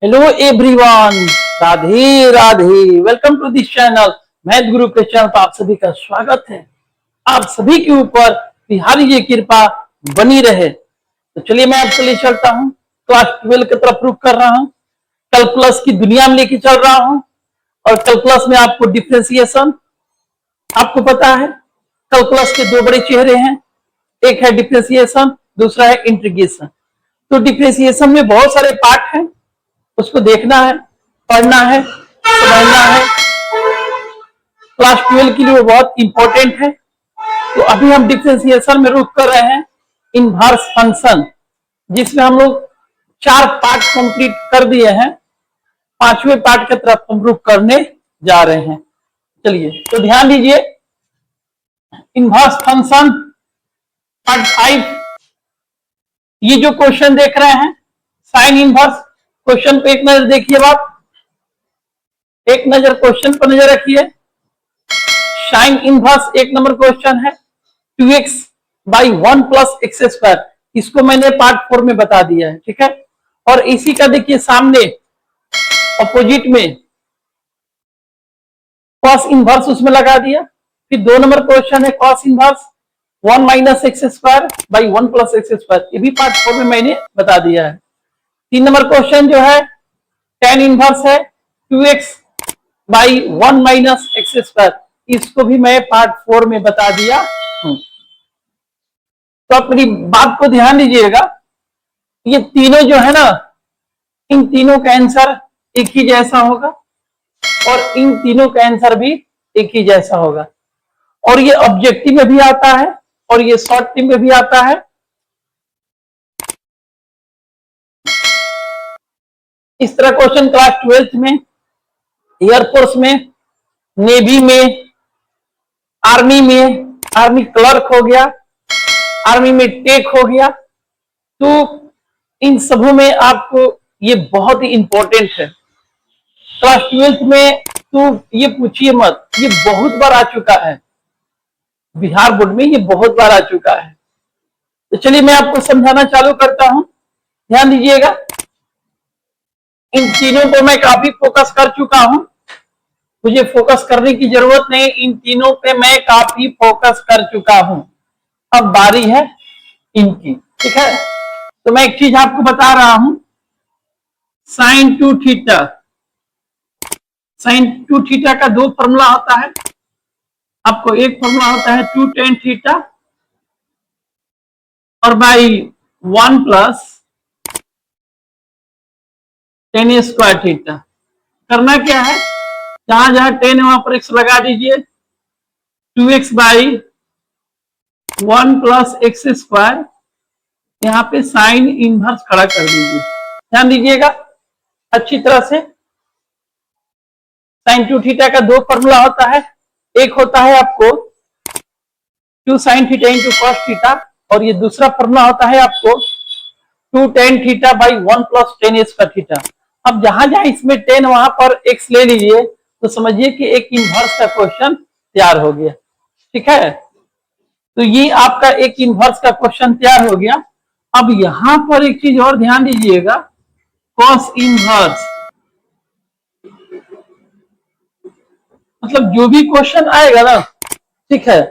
Hello everyone, Radhe Radhe. Welcome to this channel math guru के channel पर आप सभी का स्वागत है। आप सभी के ऊपर बिहारी जी की कृपा बनी रहे। तो चलिए मैं आपसे ले चलता हूँ, क्लास 12 की तरफ रुख कर रहा हूँ। कैलकुलस की दुनिया में लेके चल रहा हूँ और कैलकुलस में आपको डिफरेंशिएशन, आपको पता है कैलकुलस के दो बड़े चेहरे हैं, एक है डिफरेंशिएशन, दूसरा है इंटीग्रेशन। तो डिफरेंशिएशन में बहुत सारे पार्ट हैं, उसको देखना है, पढ़ना है, समझना है। क्लास 12 के लिए वो बहुत इंपॉर्टेंट है। तो अभी हम डिफरेंशिएशन में रुख कर रहे हैं इनवर्स फंक्शन, जिसमें हम लोग 4 पार्ट कंप्लीट कर दिए हैं। 5वें पार्ट की तरफ हम रुख करने जा रहे हैं। चलिए तो ध्यान दीजिए, इनवर्स फंक्शन पार्ट 5। ये जो क्वेश्चन देख रहे हैं साइन इनवर्स, क्वेश्चन पे एक नजर देखिए आप, एक नजर क्वेश्चन पर नजर रखिए। साइन इनवर्स एक नंबर क्वेश्चन है, 2x by 1 plus x square. इसको मैंने पार्ट 4 में बता दिया है, ठीक है। और इसी का देखिए सामने अपोजिट में कॉस इनवर्स उसमें लगा दिया। फिर 2 नंबर क्वेश्चन है cos inverse 1 minus x square by 1 plus x square, ये भी पार्ट 4 में मैंने बता दिया है। 3 नंबर क्वेश्चन जो है tan इनवर्स है 2x by 1 minus x square, इसको भी मैं पार्ट 4 में बता दिया हूं। तो आप मेरी बात को ध्यान दीजिएगा, ये तीनों जो है ना, इन तीनों का आंसर एक ही जैसा होगा और इन तीनों का आंसर भी एक ही जैसा होगा। और ये ऑब्जेक्टिव में भी आता है और ये शॉर्ट टिम में भी आता है। इस तरह क्वेश्चन क्लास 12 में, एयरफोर्स में, नेवी में, आर्मी में, आर्मी क्लर्क हो गया, आर्मी में टेक हो गया, तो इन सबों में आपको ये बहुत ही इंपॉर्टेंट है। क्लास 12 में तो ये पूछिए मत, ये बहुत बार आ चुका है बिहार बोर्ड में, ये बहुत बार आ चुका है। तो चलिए मैं आपको समझाना चालू करता हूं, ध्यान दीजिएगा। इन तीनों को मैं काफी फोकस कर चुका हूं, मुझे फोकस करने की जरूरत नहीं, इन तीनों पे मैं काफी फोकस कर चुका हूं। अब बारी है इनकी, ठीक है। तो मैं एक चीज आपको बता रहा हूं, साइन 2 थीटा, साइन 2 थीटा का 2 फॉर्मूला होता है। आपको एक फॉर्मूला होता है 2 tan थीटा और by 1 plus tan square theta. करना क्या है, जहां जहां tan है वहां पर x लगा दीजिए, 2x by 1 plus x square, यहाँ पे साइन इनवर्स खड़ा कर दीजिए। ध्यान दीजिएगा अच्छी तरह से। साइन 2 थीटा का 2 फॉर्मूला होता है, एक होता है आपको 2 sine theta into cos theta और ये दूसरा फॉर्मूला होता है आपको 2 tan theta by 1 plus tan square theta. अब जहां जहां इसमें tan वहां पर x ले लीजिए तो समझिए कि एक इनवर्स का क्वेश्चन तैयार हो गया, ठीक है। तो ये आपका एक इनवर्स का क्वेश्चन तैयार हो गया। अब यहां पर एक चीज और ध्यान दीजिएगा, कॉस इनवर्स, मतलब जो भी क्वेश्चन आएगा ना, ठीक है,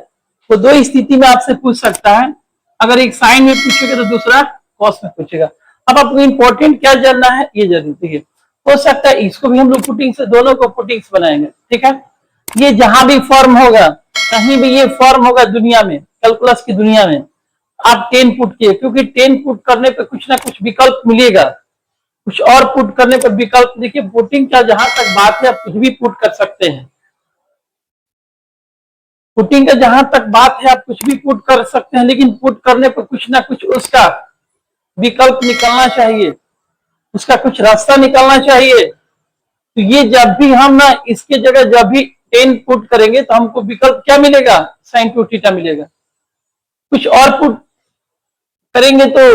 तो 2 स्थिति में आपसे पूछ सकता है। अगर एक साइन में पूछेगा तो दूसरा कॉस में पूछेगा। अब आपको इंपॉर्टेंट क्या जानना है ये जरूर देखिए, हो सकता है इसको भी हम लोग पुटिंग से, दोनों को पुटिंग्स बनाएंगे, ठीक है। ये जहां भी फॉर्म होगा, कहीं भी ये फॉर्म होगा दुनिया में, कैलकुलस की दुनिया में, आप 10 पुट किए, क्योंकि 10 पुट करने पे कुछ ना कुछ विकल्प मिलेगा, कुछ और पुट करने पर विकल्प। देखिए पुटिंग का जहां तक बात है, आप कुछ भी पुट कर सकते हैं। पुटिंग का जहां तक बात है आप कुछ भी पुट कर सकते हैं, लेकिन पुट करने पर कुछ ना कुछ उसका विकल्प निकलना चाहिए, उसका कुछ रास्ता निकलना चाहिए। तो ये जब भी हम ना इसके जगह जब भी 10 पुट करेंगे तो हमको विकल्प क्या मिलेगा, साइन 2 थीटा मिलेगा। कुछ और पुट करेंगे तो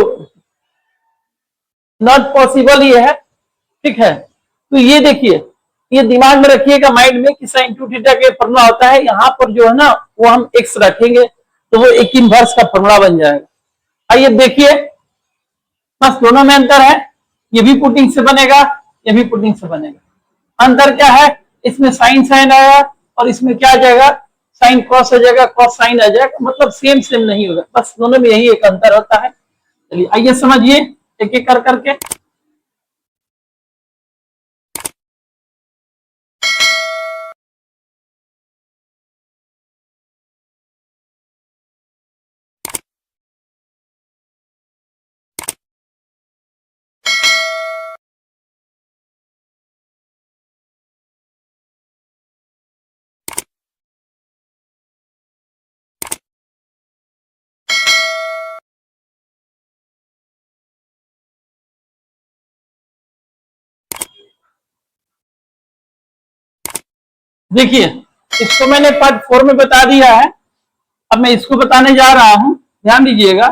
नॉट पॉसिबल ये है, ठीक है। तो ये देखिए, ये दिमाग में रखिएगा माइंड में कि साइन 2 थीटा का फॉर्मूला होता है, यहाँ पर जो है ना वो हम एक्स रखेंगे तो वो एक इनवर्स का फॉर्मूला बन जाएगा। आइए देखिए, बस दोनों में अंतर है, ये भी पुटिंग से बनेगा, ये भी पुटिंग से बनेगा। अंतर क्या है, इसमें साइन साइन आया और इसमें क्या आ जाएगा, साइन कॉस आ जाएगा, कॉस साइन आ जाएगा, मतलब सेम सेम नहीं होगा, बस दोनों में यही एक अंतर होता है। चलिए आइए समझिए एक एक कर करके। देखिए इसको मैंने पार्ट 4 में बता दिया है, अब मैं इसको बताने जा रहा हूं, ध्यान दीजिएगा।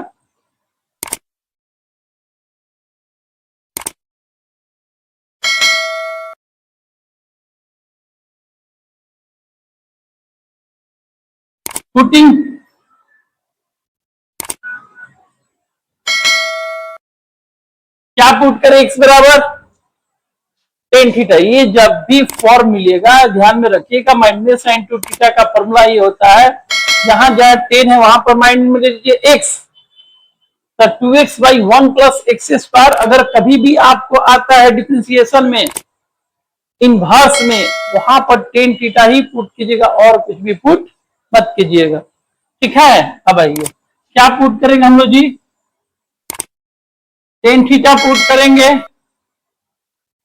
पुटिंग क्या पुट करें, x बराबर टेन थीटा। ये जब भी फॉर्म मिलेगा ध्यान में रखिएगा, माइंड में साइन टू थीटा का फॉर्मूला ये होता है, जहां जहां 10 है वहां पर माइंड में लीजिए x, तो 2x by 1 plus x square. अगर कभी भी आपको आता है डिफरेंशिएशन में इनवर्स में, वहां पर टेन थीटा ही पुट कीजिएगा और कुछ भी पुट मत कीजिएगा, ठीक है। अब आइए क्या पुट करेंगे हम लोग जी, टेन थीटा पुट करेंगे,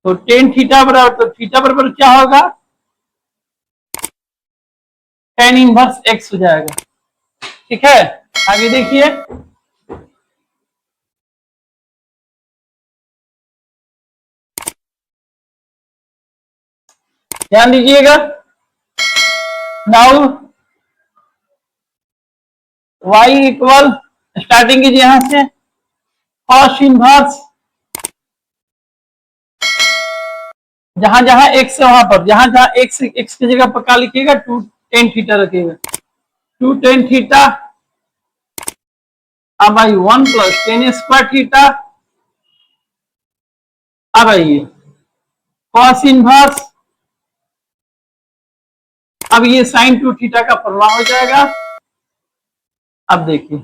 तो टेन थीटा बराबर, तो थीटा बराबर क्या होगा, टेन इनवर्स एक्स हो जाएगा, ठीक है। आगे देखिए, ध्यान दीजिएगा। नाउ y इक्वल, स्टार्टिंग कीजिए यहां से, कॉस इनवर्स, जहां जहां x है वहां पर, जहां जहां x x की जगह पर क्या लिखिएगा, टू टेन थीटा रखिएगा, टू टेन थीटा, अब आई 1 प्लस टेन स्क्वायर थीटा। अब आइए कॉस इनवर्स, अब ये साइन टू थीटा का फॉर्मूला हो जाएगा। अब देखिए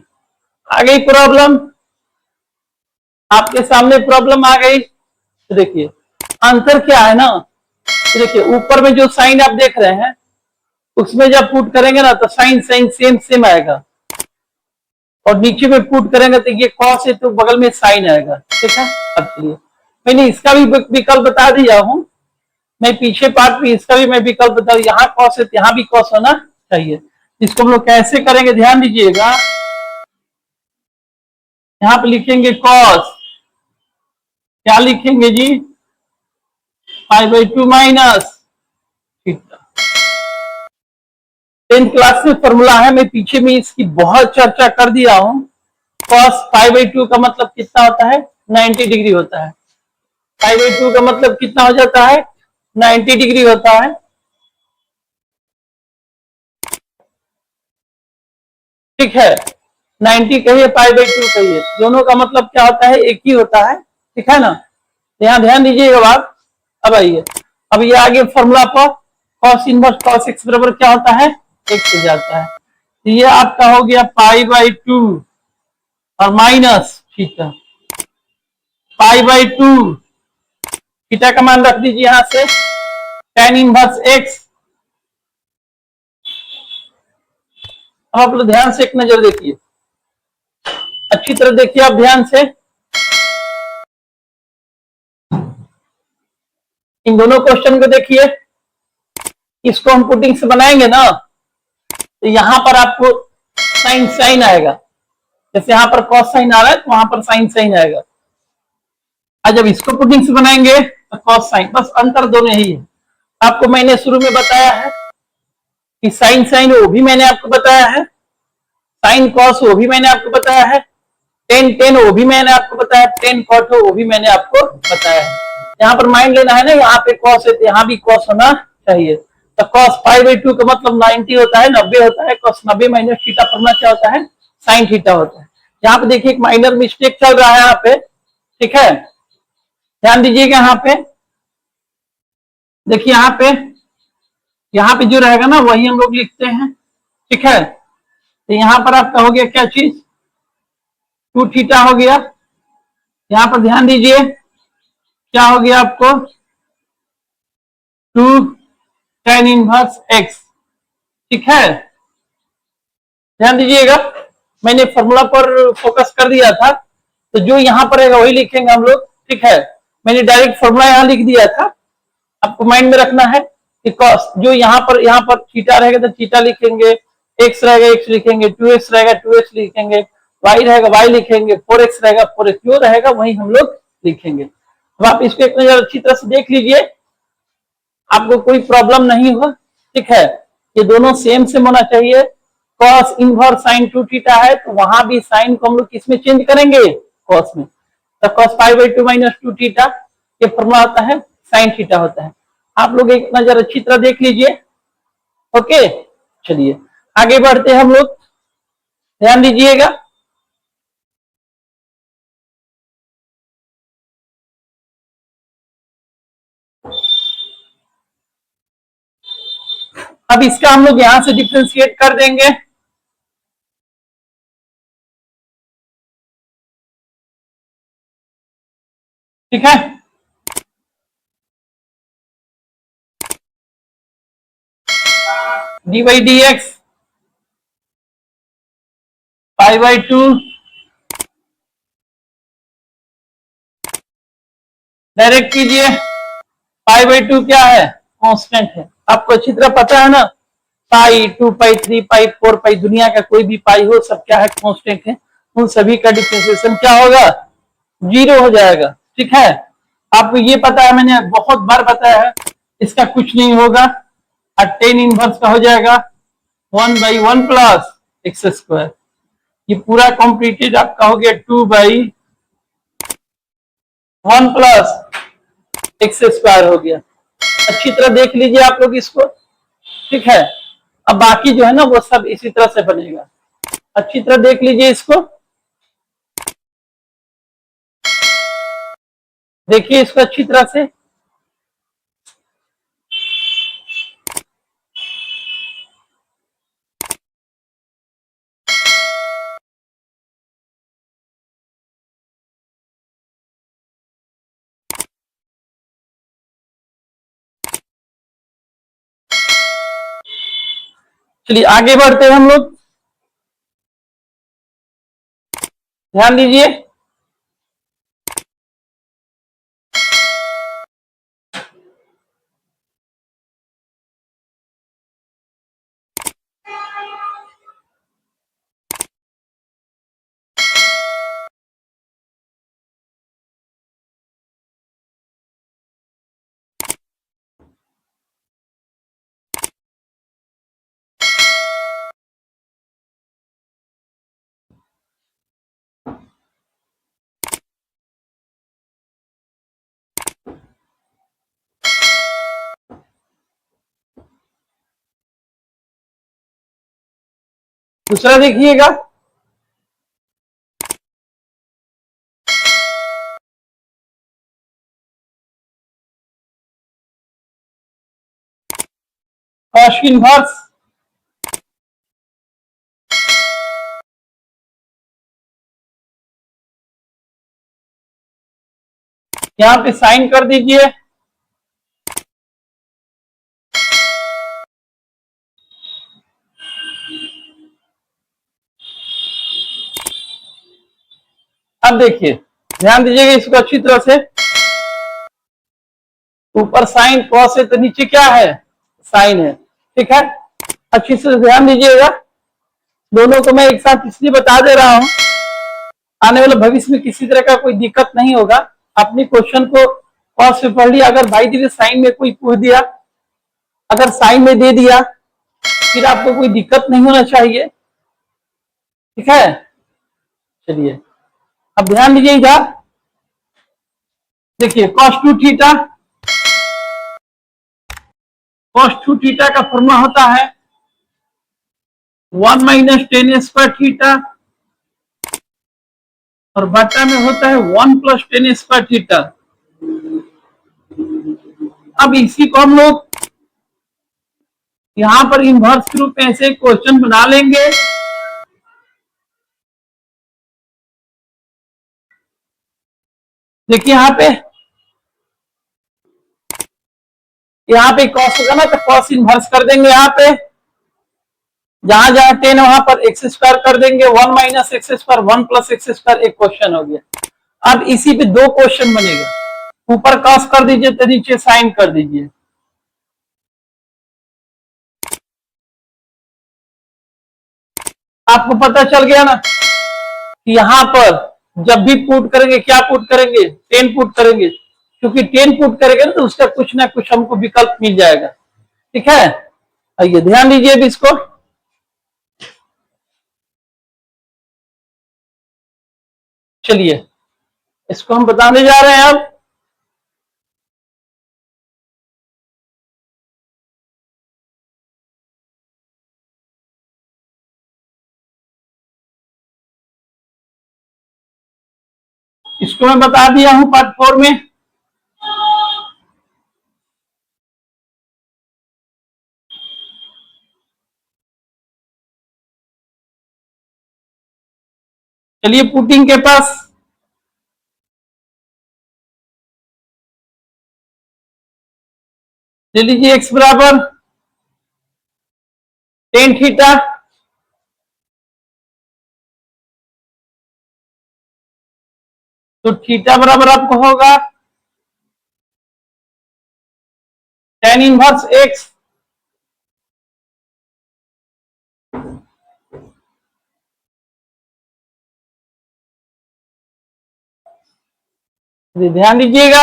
आ गई प्रॉब्लम, आपके सामने प्रॉब्लम आ गई, तो देखिए आंसर क्या है ना, तो देखिए ऊपर में जो साइन आप देख रहे हैं उसमें जब पुट करेंगे ना तो साइन साइन सेम सेम आएगा, और नीचे में पुट करेंगे तो ये कॉस है तो बगल में साइन आएगा, ठीक है। अब चलिए मैंने इसका भी विकल्प बता दिया हूं, मैं पीछे पार्ट में इसका भी मैं विकल्प बता, यहाँ कॉस है तो यहाँ भी कॉस होना चाहिए। इसको हम लोग कैसे करेंगे ध्यान दीजिएगा, यहाँ पे लिखेंगे कॉस, क्या लिखेंगे जी, pi by 2 minus theta. 10th class में फॉर्मूला है, मैं पीछे में इसकी बहुत चर्चा कर दिया हूं। कॉस पाई बाई 2 का मतलब कितना होता है, 90 डिग्री होता है। पाई बाई 2 का मतलब कितना हो जाता है, 90 डिग्री होता है, ठीक है। 90 कहिए, पाई बाई 2 कहिए, दोनों का मतलब क्या होता है, एक ही होता है, ठीक है ना। यहाँ ध्यान दीजिएगा बात। अब आइए, अब ये आगे फॉर्मूला पर कॉस इनवर्स कॉस एक्स बराबर क्या होता है, एक्स हो जाता है, तो ये आपका हो गया पाई बाई 2 और minus theta, pi by 2, theta का मान रख दीजिए यहां से, टेन इनवर्स एक्स। अब आप लोग ध्यान से एक नजर देखिए, अच्छी तरह देखिए आप ध्यान से, इन दोनों क्वेश्चन को देखिए, इसको हम पुटिंग से बनाएंगे ना तो यहां पर आपको साइन साइन आएगा, जैसे यहां पर कॉस साइन आ रहा है तो वहां पर साइन साइन आएगा, और जब इसको पुटिंग से बनाएंगे तो कॉस साइन, बस अंतर दोनों ही है। आपको मैंने शुरू में बताया है कि साइन साइन वो भी मैंने आपको बताया है, साइन कॉस वो भी मैंने आपको बताया है, टेन टेन वो भी मैंने आपको बताया, टेन कॉट वो भी मैंने आपको बताया है। यहाँ पर माइंड लेना है ना, यहाँ पे कॉस है तो यहाँ भी कॉस होना चाहिए, तो कॉस पाई बाई 2 का मतलब 90 होता है, 90 होता है, कॉस 90 माइनस थीटा फॉर्मूला क्या होता है, साइन थीटा होता है। यहाँ पे देखिए एक माइनर मिस्टेक चल रहा है यहाँ पे, ठीक है, ध्यान दीजिएगा यहाँ पे, देखिए यहाँ पे जो रहेगा ना वही हम लोग लिखते हैं, ठीक है। तो यहाँ पर आपका हो गया क्या चीज, 2 थीटा हो गया। यहाँ पर ध्यान दीजिए क्या हो गया आपको, 2 tan इनवर्स x, ठीक है। ध्यान दीजिएगा मैंने फॉर्मूला पर फोकस कर दिया था, तो जो यहाँ पर रहेगा वही लिखेंगे हम लोग, ठीक है। मैंने डायरेक्ट फॉर्मूला यहाँ लिख दिया था, आपको माइंड में रखना है कि कॉस जो यहाँ पर थीटा रहेगा तो थीटा लिखेंगे, एक्स रहेगा एक्स लिखेंगे, 2x रहेगा 2x लिखेंगे, y रहेगा y लिखेंगे, 4x रहेगा 4x, जो रहेगा वही हम लोग लिखेंगे। अब आप इसको एक नजर अच्छी तरह से देख लीजिए, आपको कोई प्रॉब्लम नहीं हो, ठीक है। ये दोनों सेम होना चाहिए। कॉस इनवर्स साइन 2 थीटा है तो वहां भी साइन को हम लोग किसमें चेंज करेंगे, कॉस में। तो cos pi by 2 minus 2 theta ये फॉर्मूला होता है, साइन थीटा होता है। आप लोग एक नजर अच्छी तरह देख लीजिए, ओके। चलिए आगे बढ़ते हैं हम लोग, ध्यान दीजिएगा। अब इसका हम लोग यहां से डिफ्रेंशिएट कर देंगे, ठीक है। D by d x pi by 2 direct कीजिए, पाई बाई 2 क्या है, कांस्टेंट है, आपको अच्छी तरह पता है ना। पाई 2 पाई 3 पाई 4 पाई, दुनिया का कोई भी पाई हो सब क्या है, कांस्टेंट है। उन सभी का डिफरेंशिएशन क्या होगा, 0 हो जाएगा, ठीक है। आपको ये पता है, मैंने बहुत बार बताया है, इसका कुछ नहीं होगा, और टेन इनवर्स का हो जाएगा 1/1 प्लस एक्स स्क्वायर। ये पूरा कॉम्प्लीटेड आपका हो गया 2/1 प्लस एक्स स्क्वायर हो गया। अच्छी तरह देख लीजिए आप लोग इसको, ठीक है। अब बाकी जो है ना वो सब इसी तरह से बनेगा, अच्छी तरह देख लीजिए इसको, देखिए इसको अच्छी तरह से। चलिए आगे बढ़ते हैं हम लोग, ध्यान दीजिए। दूसरा देखिएगा, कॉस इनवर्स यहाँ पे साइन कर दीजिए, अब देखिए ध्यान दीजिएगा इसको अच्छी तरह से, ऊपर साइन कॉस है तो नीचे क्या है, साइन है, ठीक है। अच्छी से ध्यान दीजिएगा, दोनों को मैं एक साथ इसलिए बता दे रहा हूं, आने वाले भविष्य में किसी तरह का कोई दिक्कत नहीं होगा। अपने क्वेश्चन को कॉस से पढ़ लिया, अगर भाई दीजिए साइन में कोई पूछ दिया, अगर साइन में दे दिया फिर आपको कोई दिक्कत नहीं होना चाहिए, ठीक है। चलिए अब ध्यान दीजिएगा, देखिए कॉस टू थीटा का फॉर्मूला होता है 1 माइनस टेन स्क्वायर थीटा, और बटा में होता है 1 प्लस टेन स्क्वायर थीटा। अब इसी को हम लोग यहां पर इनवर्स के रूप में ऐसे क्वेश्चन बना लेंगे। देखिए यहाँ पे कॉस होगा ना, तो कॉस इनवर्स कर देंगे। यहाँ पे जहां जहां 10 वहां पर एक्स स्क्वायर कर देंगे, 1 minus x square 1 plus x square, एक क्वेश्चन हो गया। अब इसी पे दो क्वेश्चन बनेगा, ऊपर कॉस कर दीजिए तो नीचे साइन कर दीजिए। आपको पता चल गया ना कि यहां पर जब भी पुट करेंगे, क्या पुट करेंगे, 10 पुट करेंगे, क्योंकि 10 पुट करेंगे तो उसका कुछ ना कुछ हमको विकल्प मिल जाएगा। ठीक है, आइए ध्यान दीजिए अब इसको। चलिए इसको हम बताने जा रहे हैं अब। इसको मैं बता दिया हूं पार्ट 4 में। चलिए पुटिंग के पास ले लीजिए, एक्स बराबर टेन थीटा, तो थीटा बराबर आपको होगा टेन इनवर्स एक्स। ध्यान दीजिएगा,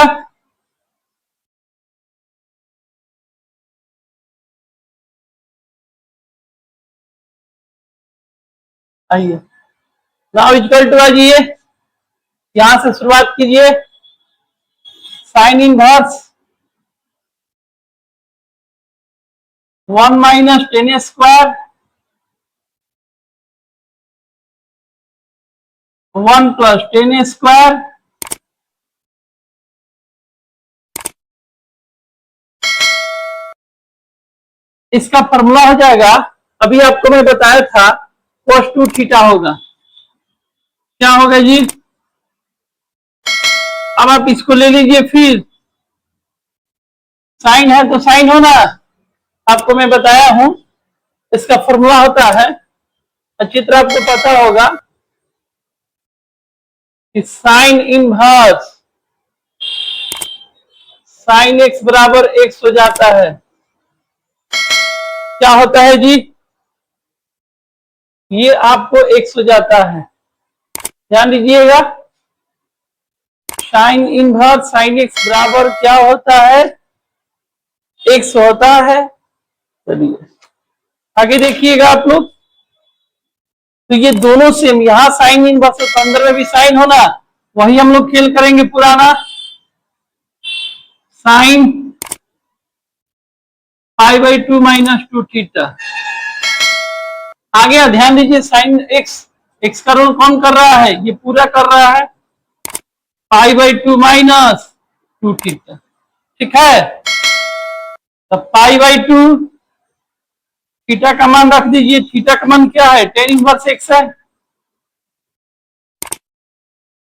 आइए नाउ इक्वल टू आइए, यहां से शुरुआत कीजिए। Sine inverse 1 minus tan square 1 plus ten square, इसका फॉर्मूला हो जाएगा, अभी आपको मैं बताया था, cos 2 थीटा होगा। क्या होगा जी, अब आप इसको ले लीजिए, फिर साइन है तो साइन होना, आपको मैं बताया हूं इसका फॉर्मूला होता है, अच्छी तरह आपको पता होगा कि साइन इनवर्स साइन एक्स बराबर एक्स हो जाता है। क्या होता है जी, ये आपको एक्स हो जाता है। ध्यान दीजिएगा, साइन इनवर्स साइन एक्स बराबर क्या होता है, एक्स होता है। चलिए आगे देखिएगा आप लोग, तो ये दोनों सेम, यहां साइन इनवर्स तो अंदर में भी साइन होना, वही हम लोग खेल करेंगे पुराना, sine pi by 2 minus 2 theta. आगे ध्यान दीजिए, साइन एक्स, एक्स का रोल कौन कर रहा है, ये पूरा कर रहा है, पाई बाई 2 माइनस 2 थीटा। ठीक है, तो पाई बाई 2, थीटा का मान रख दीजिए, थीटा का मान क्या है, टेन इनवर्स एक्स है।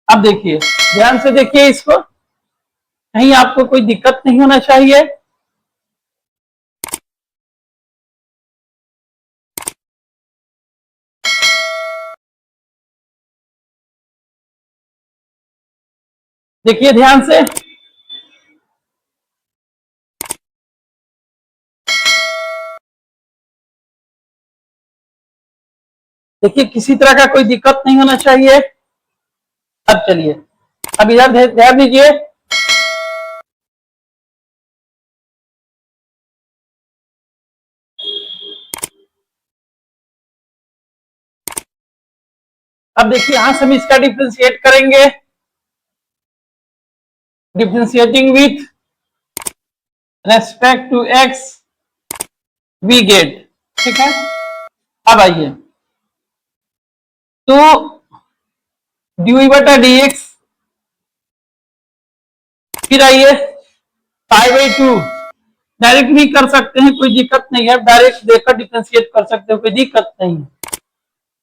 अब देखिए ध्यान से देखिए इसको, कहीं आपको कोई दिक्कत नहीं होना चाहिए। देखिए ध्यान से, देखिए किसी तरह का कोई दिक्कत नहीं होना चाहिए। अब चलिए, अब इधर ध्यान दीजिए, अब देखिए यहां से हम इसका डिफ्रेंशिएट करेंगे, differentiating with respect to x we get. ठीक है, अब आइए, तो डी बटा डी एक्स, फिर आइए पाई बाई 2 डायरेक्ट भी कर सकते हैं, कोई दिक्कत नहीं है, डायरेक्ट देकर डिफरेंशिएट कर सकते हो, कोई दिक्कत नहीं है।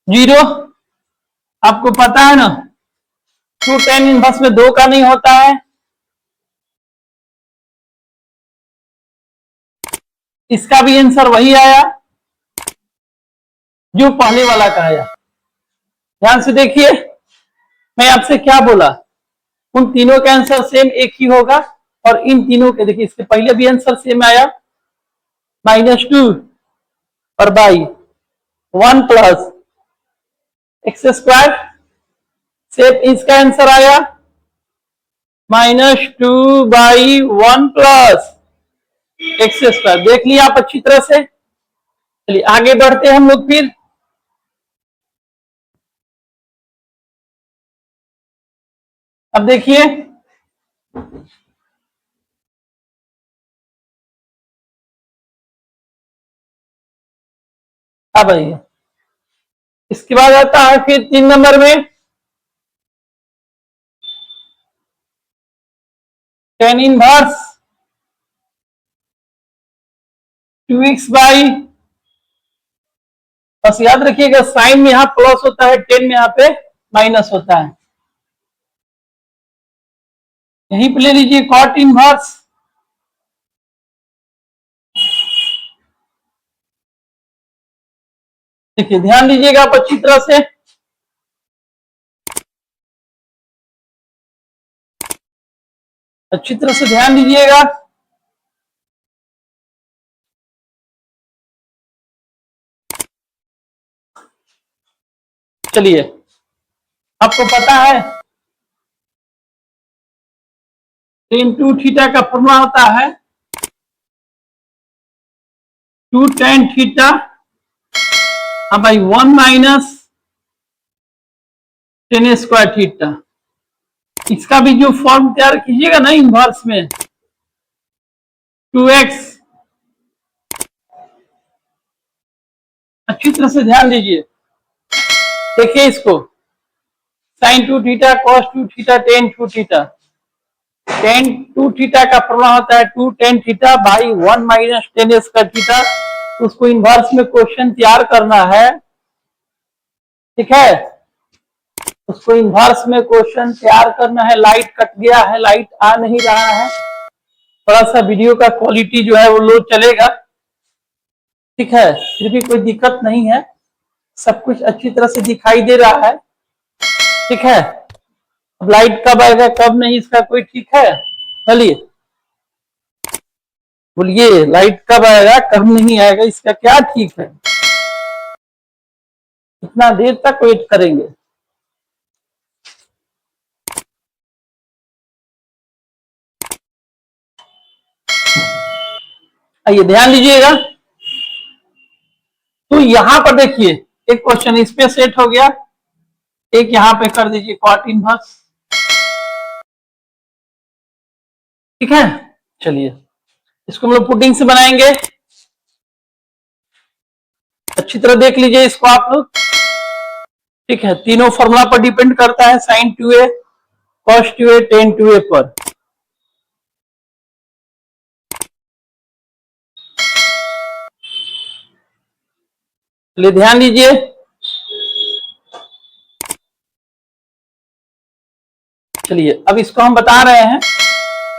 जीरो आपको पता है ना, टू टेन इनवर्स में दो का नहीं होता है, इसका भी आंसर वही आया जो पहले वाला का आया। ध्यान से देखिए, मैं आपसे क्या बोला, उन तीनों का आंसर सेम एक ही होगा, और इन तीनों के देखिए, इसके पहले भी आंसर सेम आया, -2 और by 1 plus x square, same इसका आंसर आया -2/1 प्लस एक्स स्क्वायर। देख लिया आप अच्छी तरह से। चलिए आगे बढ़ते हैं हम लोग फिर। अब देखिए, अब आइए, इसके बाद आता है फिर 3 नंबर में टेन इनवर्स 2x/, बस याद रखिएगा साइन में यहां प्लस होता है, टेन में यहां पे माइनस होता है। यहीं पे ले लीजिए कॉट इनवर्स देखिए, ध्यान दीजिएगा आप अच्छी तरह से, अच्छी तरह से ध्यान दीजिएगा। चलिए, आपको पता है टेन टू थीटा का फॉर्मूला होता है 2 tan theta by 1 minus tan square theta. इसका भी जो फॉर्म तैयार कीजिएगा ना इनवर्स में, 2x, अच्छी तरह से ध्यान दीजिए, देखिए इसको, sine 2 theta cos 2 theta tan 2 theta, tan 2 theta का फॉर्मूला होता है 2 tan theta by 1 minus tan square theta. उसको इनवर्स में क्वेश्चन तैयार करना है, ठीक है, उसको इनवर्स में क्वेश्चन तैयार करना है। लाइट कट गया है, लाइट आ नहीं रहा है, थोड़ा सा वीडियो का क्वालिटी जो है वो लो चलेगा, ठीक है, फिर भी कोई दिक्कत नहीं है, सब कुछ अच्छी तरह से दिखाई दे रहा है, ठीक है। अब लाइट कब आएगा कब नहीं, इसका कोई ठीक है? चलिए बोलिए, लाइट कब आएगा कब नहीं आएगा, इसका क्या ठीक है? कितना देर तक वेट करेंगे? आइए ध्यान दीजिएगा, तो यहां पर देखिए एक क्वेश्चन इस पे सेट हो गया, एक यहां पे कर दीजिए कॉट इनवर्स, ठीक है। चलिए इसको हम लोग पुडिंग से बनाएंगे, अच्छी तरह देख लीजिए इसको आप लोग, ठीक है। तीनों फॉर्मूला पर डिपेंड करता है, sign 2a cos 2a ten 2a पर। चलिए ध्यान दीजिए, चलिए अब इसको हम बता रहे हैं,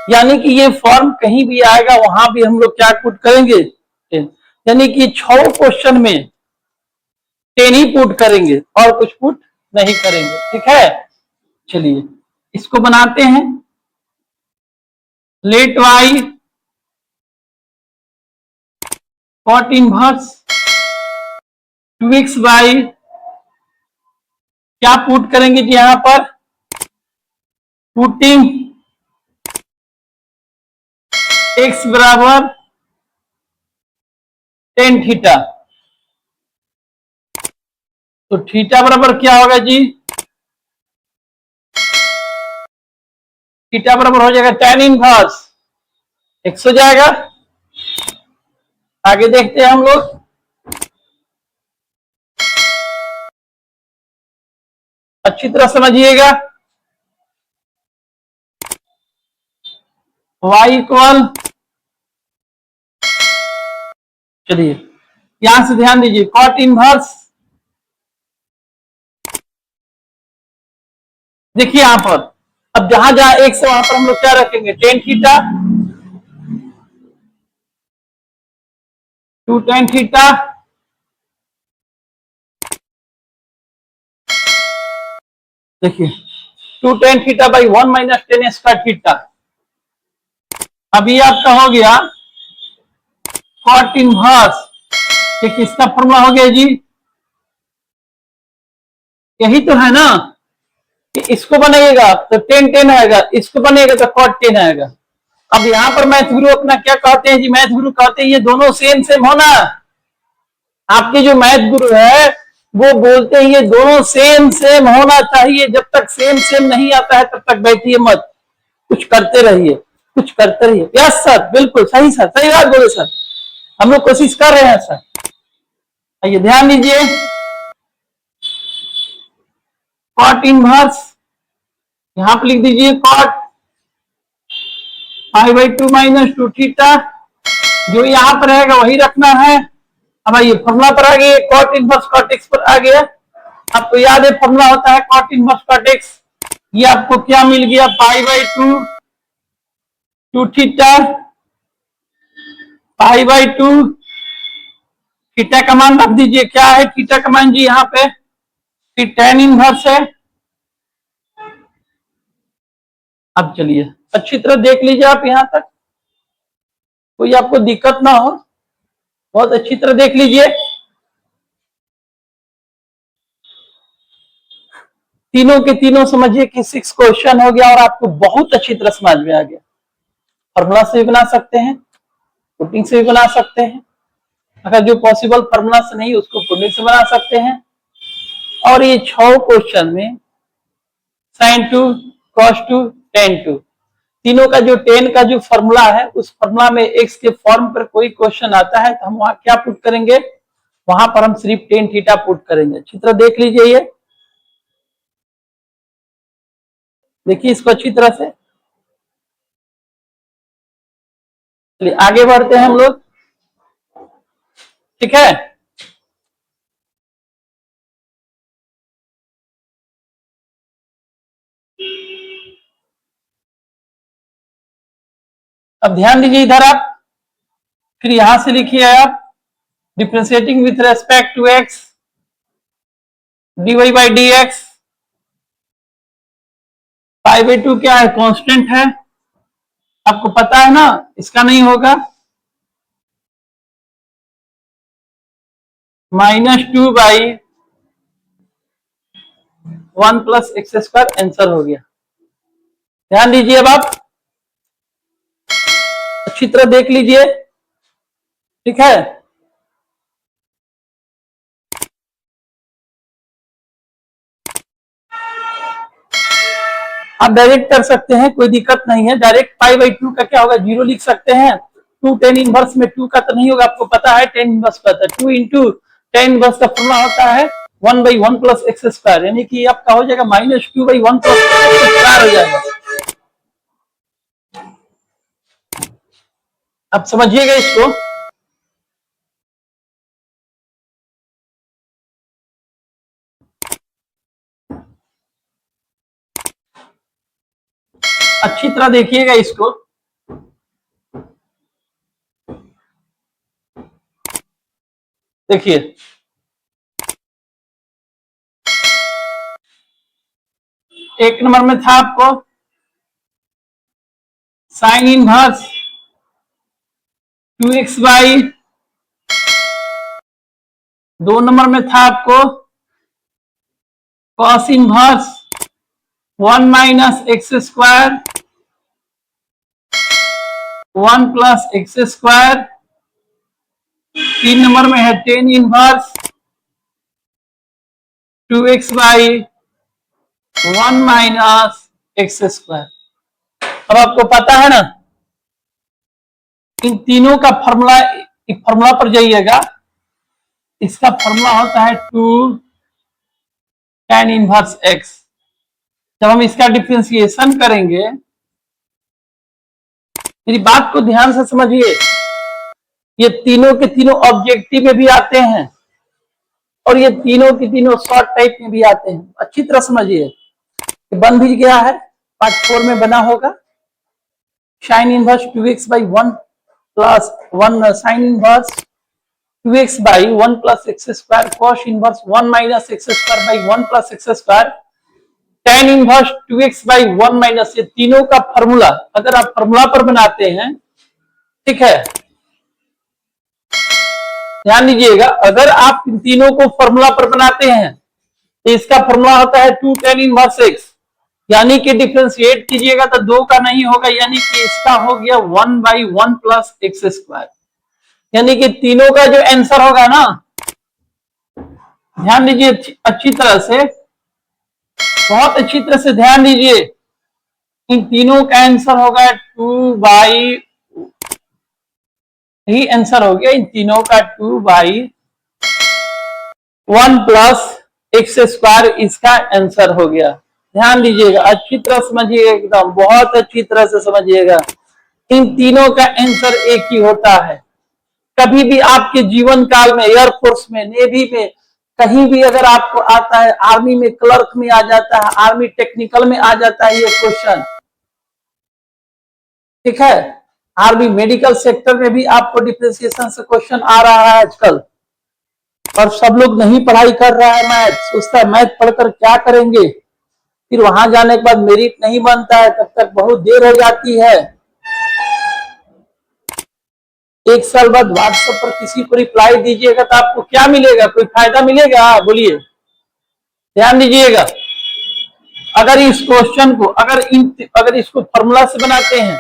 यानी कि ये फॉर्म कहीं भी आएगा वहां भी हम लोग क्या पुट करेंगे, टेन, यानी कि 6 क्वेश्चन में 10 ही पुट करेंगे और कुछ पुट नहीं करेंगे, ठीक है। चलिए इसको बनाते हैं, late Y cot inverse 2x/, क्या पुट करेंगे जी यहां पर, पुटिंग x बराबर टेन थीटा, तो थीटा बराबर क्या होगा जी, थीटा बराबर हो जाएगा tan इनवर्स x हो जाएगा। आगे देखते हैं हम लोग, अच्छी तरह समझिएगा, y इक्वल चलिए यहां से ध्यान दीजिए, कॉट इनवर्स, देखिए यहां पर अब जहां जहां एक से वहां पर हम लोग क्या रखेंगे, tan theta to tan theta, देखिए two tan theta by one minus tan square theta. अभी आपका हो गया कॉट इनवर्स, ये किसका फॉर्मूला हो गया जी, यही तो है ना कि इसको बनाइएगा तो टेन टेन आएगा, इसको बनाइएगा तो कॉट टेन आएगा। अब यहाँ पर मैथ गुरु अपना क्या कहते हैं जी, मैथ गुरु कहते हैं ये दोनों सेम सेम होना। आपके जो मैथ गुरु है वो बोलते हैं ये दोनों सेम सेम होना चाहिए, जब तक सेम सेम नहीं आता है तब तक बैठिए मत, कुछ करते रहिए, कुछ करते रहिए। यस सर, बिल्कुल सही सर, सही बात बोले सर, हम लोग कोशिश कर रहे हैं सर। आइए ध्यान दीजिए, कॉट इनवर्स यहां पर लिख दीजिए, cot pi by two minus two theta, जो यहाँ पर रहेगा वही रखना है। अब आइए फॉर्मूला पर आ गए, कॉट इनवर्स कॉट एक्स पर आ गया। आपको याद है फॉर्मूला होता है कॉट इनवर्स कॉट एक्स, ये आपको क्या मिल गया, pi by two two theta, pi by two, theta का मान रख दीजिए, क्या है थीटा का मान जी यहाँ पे, फिर टेन इनवर्स है। अब चलिए अच्छी तरह देख लीजिए आप यहां तक, कोई आपको दिक्कत ना हो, बहुत अच्छी तरह देख लीजिए। तीनों के तीनों समझिए कि 6 क्वेश्चन हो गया और आपको बहुत अच्छी तरह समझ में आ गया। फॉर्मूला से भी बना सकते हैं, पुटिंग से भी बना सकते हैं, अगर जो पॉसिबल फॉर्मूला से नहीं उसको पुटिंग से बना सकते हैं। और ये 6 क्वेश्चन में sine two, cos two, tan two, तीनों का जो टेन का जो फॉर्मूला है उस फॉर्मूला में एक्स के फॉर्म पर कोई क्वेश्चन आता है तो हम वहां क्या पुट करेंगे, वहां पर हम सिर्फ टेन थीटा पुट करेंगे। अच्छी तरह देख लीजिए, ये देखिए इसको अच्छी तरह से। चलिए आगे बढ़ते हैं हम लोग, ठीक है। अब ध्यान दीजिए इधर आप, फिर यहां से लिखिए आप, differentiating with respect to x dy by d x, pi by two क्या है, कांस्टेंट है, आपको पता है ना, इसका नहीं होगा, minus two by one plus x square answer हो गया। ध्यान दीजिए अब आप अच्छी तरह देख लीजिए, ठीक है। आप डायरेक्ट कर सकते हैं, कोई दिक्कत नहीं है, डायरेक्ट पाई बाई टू का क्या होगा, जीरो लिख सकते हैं। टू टेन इनवर्स में टू का तो नहीं होगा, आपको पता है टेन इनवर्स का था, टू इंटू टेन इनवर्स का फॉर्मूला होता है one by one plus x square, यानी कि आपका हो जाएगा minus two by one plus x square हो जाएगा। अब समझिएगा इसको, अच्छी तरह देखिएगा इसको, देखिए एक नंबर में था आपको sine inverse two x by, दो नंबर में था आपको cos inverse one minus x square one plus x square, तीन नंबर में है tan inverse two x by one minus x square. अब आपको पता है ना, इन तीनों का फॉर्मूला, एक फॉर्मूला पर जाइएगा, इसका फॉर्मूला होता है टू टेन इनवर्स एक्स। जब हम इसका डिफरेंशिएशन करेंगे, मेरी बात को ध्यान से समझिए, ये तीनों के तीनों ऑब्जेक्टिव में भी आते हैं और ये तीनों के तीनों शॉर्ट टाइप में भी आते हैं। अच्छी तरह समझिए। बन भी गया है, पार्ट 4 में बना होगा। Sine inverse 2x by 1 plus 1 sine inverse 2x by 1 plus x square cos inverse 1 minus x square by 1 plus x square tan inverse 2x by 1 minus, ये तीनों का फॉर्मूला अगर आप फॉर्मूला पर बनाते हैं, ठीक है, ध्यान दीजिएगा, अगर आप इन तीनों को फॉर्मूला पर बनाते हैं तो इसका फॉर्मूला होता है 2 tan इनवर्स x, यानी कि डिफरेंशिएट कीजिएगा तो 2 का नहीं होगा, यानी कि इसका हो गया 1 बाई 1 प्लस एक्स स्क्वायर, यानी कि तीनों का जो आंसर होगा ना, ध्यान दीजिए अच्छी तरह से, बहुत अच्छी तरह से ध्यान दीजिए, इन तीनों का आंसर होगा 2 बाई, ही आंसर हो गया इन तीनों का 2 बाई 1 प्लस एक्स स्क्वायर, इसका आंसर हो गया। ध्यान दीजिएगा, अच्छी तरह समझिएगा, एकदम बहुत अच्छी तरह से समझिएगा, इन तीनों का आंसर एक ही होता है। कभी भी आपके जीवन काल में, एयरफोर्स में, नेवी में, कहीं भी अगर आपको आता है, आर्मी में क्लर्क में आ जाता है, आर्मी टेक्निकल में आ जाता है ये क्वेश्चन, ठीक है, आर्मी मेडिकल सेक्टर में भी आपको डिफरेंशिएशन से क्वेश्चन आ रहा है आजकल, और सब लोग नहीं पढ़ाई कर रहा है मैथ, सोचता है मैथ पढ़कर क्या करेंगे, फिर वहां जाने के बाद मेरिट नहीं बनता है, तब तक बहुत देर हो जाती है। एक साल बाद व्हाट्सएप पर किसी को रिप्लाई दीजिएगा तो आपको क्या मिलेगा, कोई फायदा मिलेगा? बोलिए, ध्यान दीजिएगा। अगर इस क्वेश्चन को अगर इसको फॉर्मूला से बनाते हैं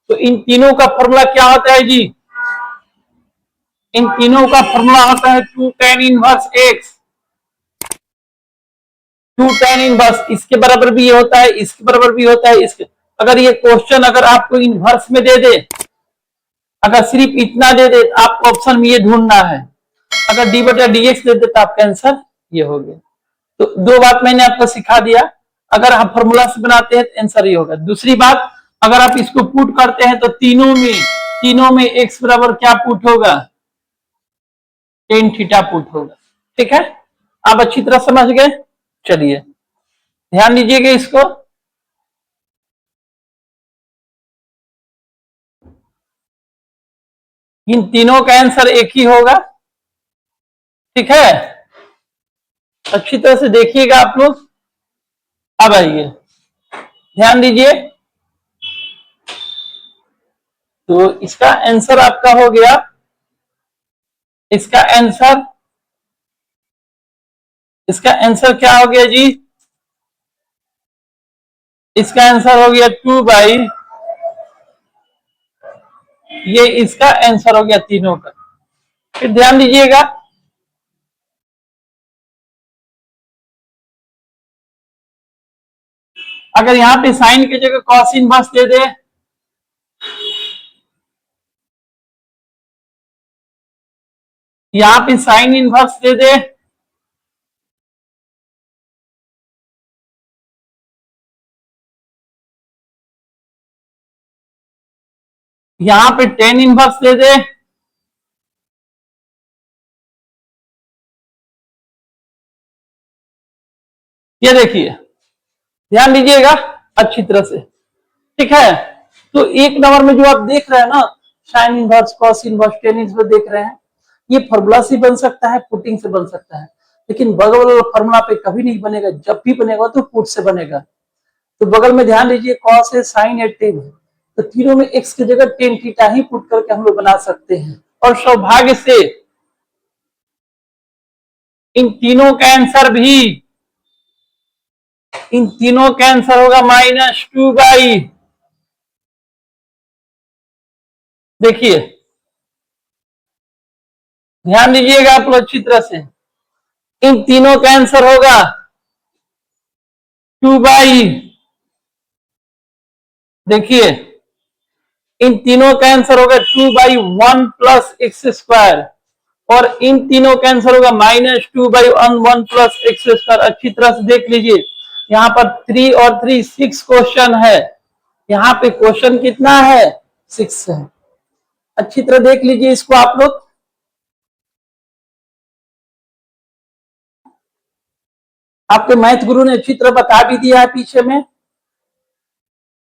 तो इन तीनों का फॉर्मूला क्या होता है जी? इन तीनों का फॉर्मूला होता है 2 tan inverse x, 2 tan inverse, इसके बराबर भी ये होता है, इसके बराबर भी होता है, इसके, अगर ये क्वेश्चन अगर आपको इनवर्स में दे दे, अगर सिर्फ इतना दे दे तो आपको ऑप्शन में ये ढूंढना है, अगर डी बटा डी एक्स दे दे तो आपका आंसर ये हो गया। तो दो बात मैंने आपको सिखा दिया, अगर आप फॉर्मूला से बनाते हैं तो आंसर ये होगा। दूसरी बात, अगर आप इसको पुट करते हैं तो तीनों में एक्स बराबर क्या पुट होगा? टेन थीटा पुट होगा, ठीक है, आप अच्छी तरह समझ गए। चलिए ध्यान दीजिएगा इसको, इन तीनों का आंसर एक ही होगा, ठीक है, अच्छी तरह से देखिएगा आप लोग। अब आइए ध्यान दीजिए, तो इसका आंसर आपका हो गया, इसका आंसर क्या हो गया जी? इसका आंसर हो गया 2 बाई, ये इसका आंसर हो गया तीनों का। फिर ध्यान दीजिएगा, अगर यहां पे साइन की जगह कॉस इनवर्स दे दे, यहां पे साइन इनवर्स दे दे, यहां पे टेन इनवर्स दे दे, ये देखिए, ध्यान दीजिएगा अच्छी तरह से, ठीक है। तो एक नंबर में जो आप देख रहे हैं ना, sine inverse, cos inverse, tan inverse देख रहे हैं, ये फॉर्मूला से बन सकता है, पुटिंग से बन सकता है, लेकिन बगल वाला फॉर्मूला पे कभी नहीं बनेगा, जब भी बनेगा तो पुट से बनेगा। तो बगल में ध्यान दीजिए, कॉस है, साइन है, टेन है, तो तीनों में एक्स की जगह टेन थीटा ही पुट करके हम लोग बना सकते हैं। और सौभाग्य से इन तीनों का आंसर भी, इन तीनों का आंसर होगा -2 बाई, देखिए ध्यान दीजिएगा आप लोग अच्छी तरह से, इन तीनों का आंसर होगा 2 बाई, देखिए इन तीनों का आंसर होगा 2 बाई 1 प्लस एक्स स्क्वायर, और इन तीनों का आंसर होगा -2 बाई 1 प्लस एक्स स्क्वायर। अच्छी तरह से देख लीजिए, यहाँ पर 3 और 3 6 क्वेश्चन है, यहाँ पे क्वेश्चन कितना है? 6 है। अच्छी तरह देख लीजिए इसको आप लोग। आपके मैथ गुरु ने अच्छी तरह बता भी दिया है, पीछे में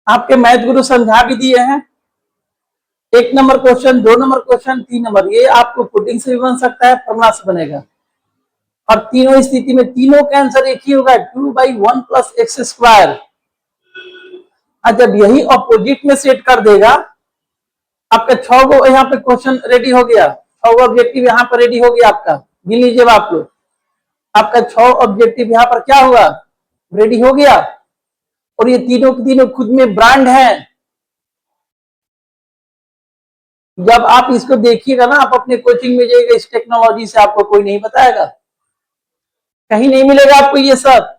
आपके मैथ गुरु समझा भी दिए हैं। 1 number question, 2 number question, 3 number, ये आपको पुटिंग से भी बन सकता है, फॉर्मूला से बनेगा। और तीनों स्थिति में तीनों का आंसर एक ही होगा, 2/1 + x²। जब यही ऑपोजिट में सेट कर देगा, आपका 6 गो यहाँ पे क्वेश्चन रेडी हो गया, 6 गो ऑब्जेक्टिव यहाँ पर रेडी हो गया आपका। गिन लीजिए आप लोग, आपका 6 ऑब्जेक्टिव यहाँ पर क्या हुआ, रेडी हो गया। और ये तीनों के तीनों खुद में ब्रांड है। जब आप इसको देखिएगा ना, आप अपने कोचिंग में जाइएगा, इस टेक्नोलॉजी से आपको कोई नहीं बताएगा, कहीं नहीं मिलेगा आपको ये सब।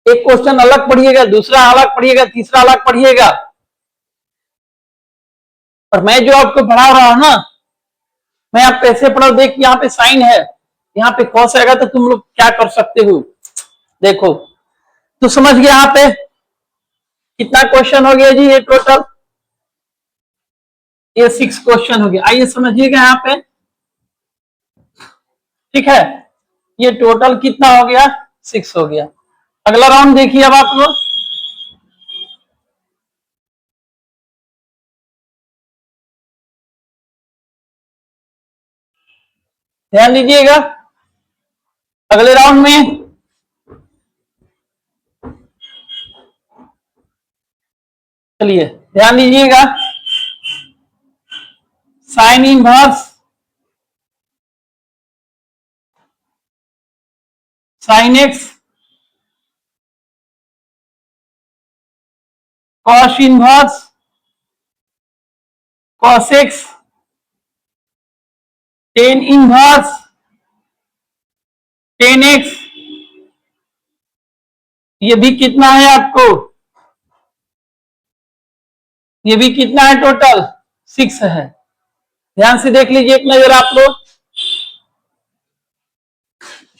एक क्वेश्चन अलग पढ़िएगा, दूसरा अलग पढ़िएगा, तीसरा अलग पढ़िएगा। और मैं जो आपको पढ़ा रहा हूं ना, मैं आप कैसे पढ़ाऊं, देख यहाँ पे साइन है, यहाँ पे कॉस आएगा, तो तुम लोग क्या कर सकते हो, देखो तो समझ गया। यहाँ पे कितना क्वेश्चन हो गया जी, ये टोटल ये 6 क्वेश्चन हो गया। आइए समझिएगा यहाँ पे, ठीक है, ये टोटल कितना हो गया, 6 हो गया। अगला राउंड देखिए अब आप लोग, ध्यान दीजिएगा। अगले राउंड में चलिए ध्यान दीजिएगा, sign inverse, sine x, cos inverse, cos x, tan inverse, tan x, ये भी कितना है आपको, ये भी कितना है, टोटल 6 है। ध्यान से देख लीजिए एक नजर आप लोग,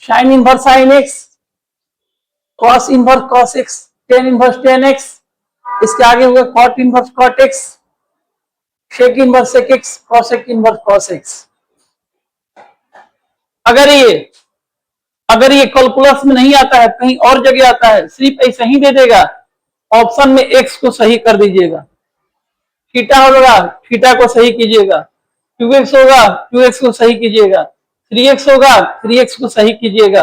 sine inverse sine x, cos inverse cos x, tan inverse tan x, इसके आगे हुआ cot inverse cot x, sec inverse sec x, cosec inverse cos x. अगर ये कैलकुलस में नहीं आता है, कहीं और जगह आता है, सिर्फ ऐसा ही दे देगा, ऑप्शन में एक्स को सही कर दीजिएगा, थीटा होगा थीटा को सही कीजिएगा, 2x होगा 2x को सही कीजिएगा, 3x होगा 3x को सही कीजिएगा,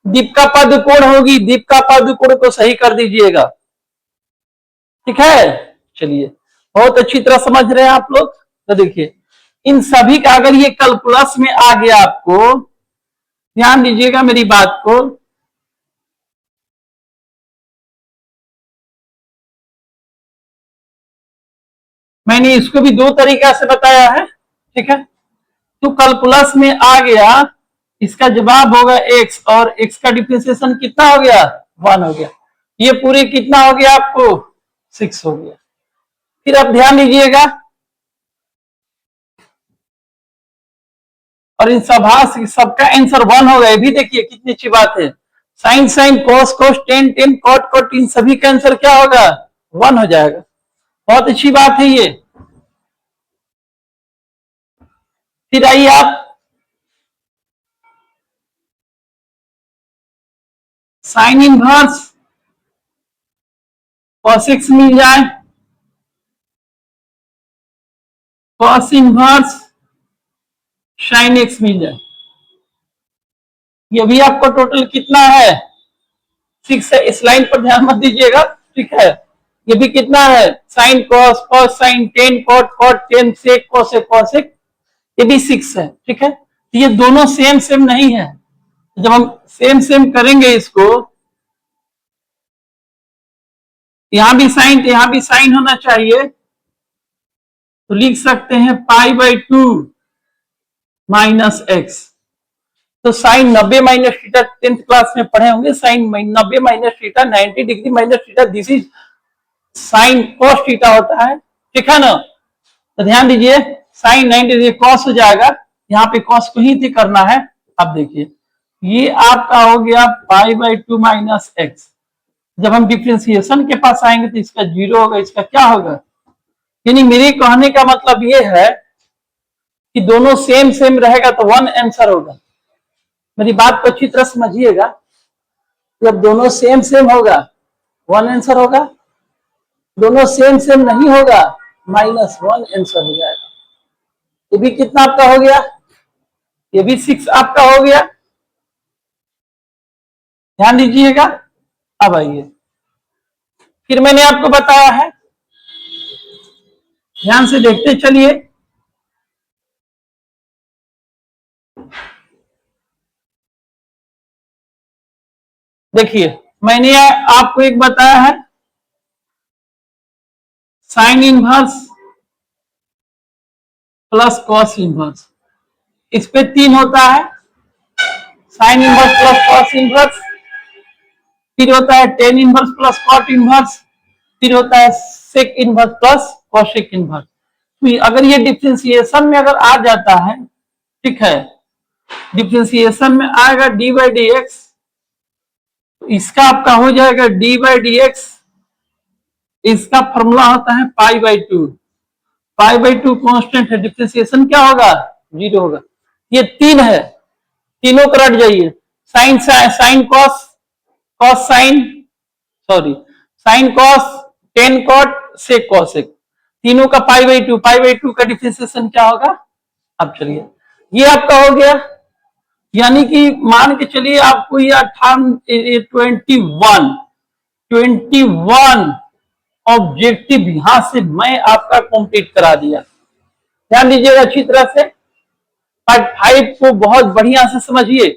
दीपिका पादुकोण होगी दीपिका पादुकोण को सही कर दीजिएगा, ठीक है। चलिए बहुत अच्छी तरह समझ रहे हैं आप लोग। तो देखिए इन सभी का अगर ये कैलकुलस में आ गया आपको, ध्यान दीजिएगा मेरी बात को, मैंने इसको भी 2 तरीका से बताया है, ठीक है। तो कैलकुलस में आ गया, इसका जवाब होगा x, और x का डिफरेंशिएशन कितना हो गया, 1 हो गया। ये पूरे कितना हो गया आपको, 6 हो गया। फिर आप ध्यान दीजिएगा, और इन सबका आंसर 1 होगा। ये भी देखिए कितनी अच्छी बात है, sine sine cos cos tan tan cot cot, इन सभी का आंसर क्या होगा, 1 हो जाएगा। बहुत अच्छी बात है ये। फिर आइए आप साइन इनवर्स कॉस एक्स मिल जाए, कॉस इनवर्स साइन एक्स मिल जाए, ये भी आपको टोटल कितना है, 6 है। इस लाइन पर ध्यान मत दीजिएगा, ठीक है। ये भी कितना है, sine cos cos sine tan cot cot tan sec cosec cosec, ये भी 6 है, ठीक है। तो ये दोनों सेम सेम नहीं है, जब हम सेम सेम करेंगे इसको, यहां भी साइन तो यहां भी साइन होना चाहिए, तो लिख सकते हैं π/2 - x। तो sign 90 minus theta 10th class में पढ़े होंगे, sine 90 minus theta 90 degree minus theta, this is sine cos theta होता है, ठीक है ना। तो ध्यान दीजिए, साइन 90 डिग्री कॉस हो जाएगा, यहाँ पे कॉस को ही थी करना है। अब देखिए ये आपका हो गया π/2 - x। जब हम डिफ्रेंसिएशन के पास आएंगे तो इसका 0 होगा, इसका क्या होगा यानी मेरे कहने का मतलब ये है कि दोनों सेम सेम रहेगा तो वन आंसर होगा। मेरी बात को अच्छी तरह समझिएगा, जब दोनों सेम सेम होगा वन आंसर होगा, दोनों सेम सेम नहीं होगा -1 आंसर हो जाएगा। ये भी कितना आपका हो गया, ये भी 6 आपका हो गया। ध्यान दीजिएगा। अब आइए, फिर मैंने आपको बताया है, ध्यान से देखते चलिए। देखिए मैंने आपको एक बताया है sine inverse plus cos inverse, इस पे 3 होता है, sine inverse plus cos inverse, फिर होता है tan inverse plus cot inverse, फिर होता है sec inverse plus cosec inverse. तो अगर ये डिफरेंशिएशन में अगर आ जाता है, ठीक है, डिफरेंशिएशन में आएगा डी बाई डी एक्स, इसका आपका हो जाएगा डी बाई डी एक्स, इसका फॉर्मूला होता है पाई by two, pi by to constant है, डिफरेंशिएशन क्या होगा 0 होगा। ये 3 है, तीनों को रट जाइए, sine sine cos, cos sine, sorry sine cos, tan cot, sec cosec, तीनों का pi by two, pi by two का डिफरेंशिएशन क्या होगा। अब चलिए ये आपका हो गया, यानी कि मान के चलिए आपको ये 21 ऑब्जेक्टिव यहां से मैं आपका कंप्लीट करा दिया। ध्यान दीजिएगा अच्छी तरह से, पार्ट 5 को बहुत बढ़िया से समझिए।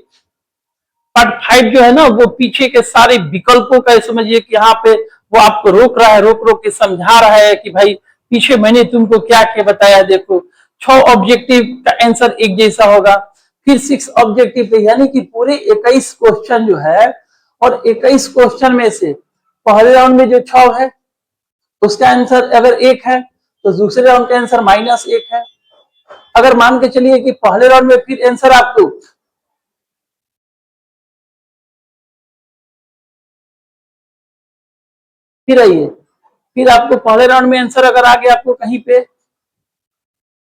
पार्ट 5 जो है ना, वो पीछे के सारे विकल्पों का समझिए कि यहाँ पे वो आपको रोक रहा है, रोक रोक के समझा रहा है कि भाई पीछे मैंने तुमको क्या क्या बताया, देखो 6 ऑब्जेक्टिव का आंसर एक जैसा होगा, फिर 6 ऑब्जेक्टिव पे, यानी कि पूरे 21 क्वेश्चन जो है, और 21 क्वेश्चन में से पहले राउंड में जो 6 है उसका आंसर अगर 1 है तो दूसरे राउंड का आंसर -1 है। अगर मान के चलिए कि पहले राउंड में फिर आंसर आपको फिर आइए, फिर आपको पहले राउंड में आंसर अगर आ गया आपको कहीं पे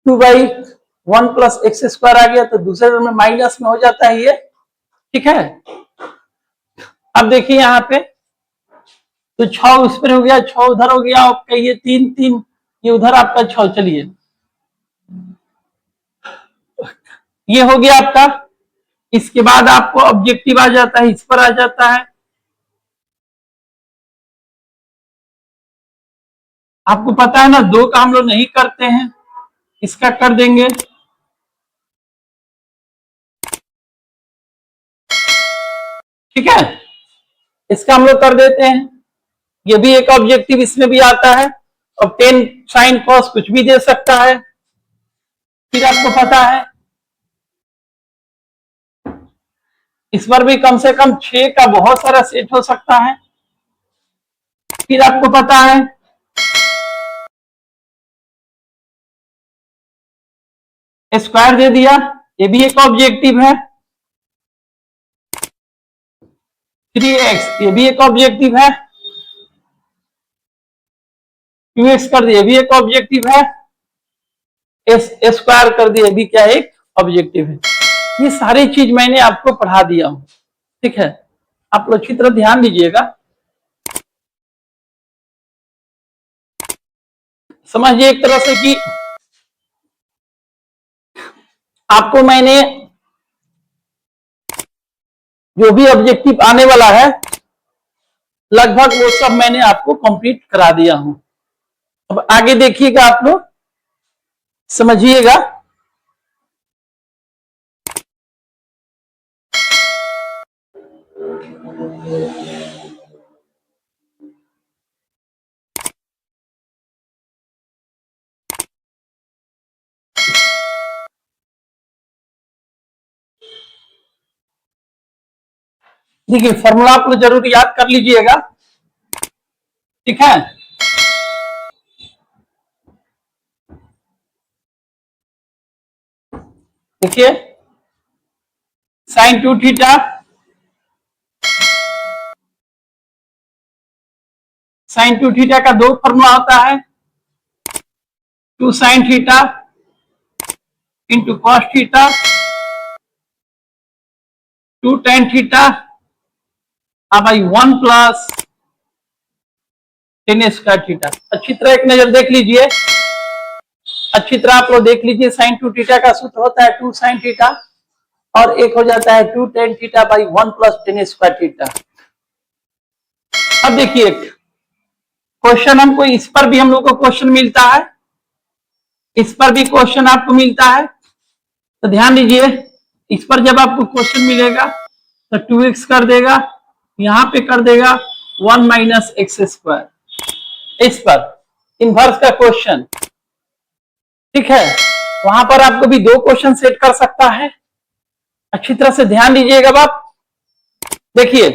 2/1 प्लस एक्स स्क्वायर आ गया, तो दूसरे राउंड में माइनस में हो जाता है ये, ठीक है। अब देखिए यहाँ पे तो 6 उस पर हो गया, 6 उधर हो गया आपका, ये 3 3 ये उधर आपका 6, चलिए ये हो गया आपका। इसके बाद आपको ऑब्जेक्टिव आ जाता है, इस पर आ जाता है, आपको पता है ना 2 का हम लोग नहीं करते हैं, इसका कर देंगे, ठीक है, इसका हम लोग कर देते हैं। ये भी एक ऑब्जेक्टिव इसमें भी आता है, और 10 साइन कॉस कुछ भी दे सकता है। फिर आपको पता है इस पर भी कम से कम 6 का बहुत सारा सेट हो सकता है। फिर आपको पता है स्क्वायर दे दिया, ये भी एक ऑब्जेक्टिव है। 3x ये भी एक ऑब्जेक्टिव है, 2x कर दिया, ये भी एक ऑब्जेक्टिव है, एस स्क्वायर कर दिया, ये भी क्या एक ऑब्जेक्टिव है। ये सारी चीज मैंने आपको पढ़ा दिया हूं, ठीक है, आप लोग अच्छी तरह ध्यान दीजिएगा, समझिए एक तरह से कि आपको मैंने जो भी ऑब्जेक्टिव आने वाला है लगभग वो सब मैंने आपको कंप्लीट करा दिया हूं। अब आगे देखिएगा, आप लोग समझिएगा। देखिए फॉर्मूला आप लोग जरूर याद कर लीजिएगा, ठीक है। देखिए साइन 2 थीटा, साइन 2 थीटा का 2 फॉर्मूला होता है, 2 sin theta into cos theta 2 tan theta भाई 1 प्लस टेन स्क्वायर थीटा। अच्छी तरह एक नजर देख लीजिए, अच्छी तरह आप लोग देख लीजिए। साइन 2 थीटा का सूत्र होता है 2 sin थीटा और एक हो जाता है 2 tan theta by 1 plus ten square theta. अब देखिए क्वेश्चन हमको इस पर भी हम लोग को क्वेश्चन मिलता है, इस पर भी क्वेश्चन आपको मिलता है। तो ध्यान दीजिए, इस पर जब आपको क्वेश्चन मिलेगा तो 2x कर देगा, यहां पे कर देगा 1 माइनस एक्स स्क्वायर। इस पर इनवर्स का क्वेश्चन, ठीक है, वहां पर आपको भी दो क्वेश्चन सेट कर सकता है। अच्छी तरह से ध्यान दीजिएगा बाप। देखिए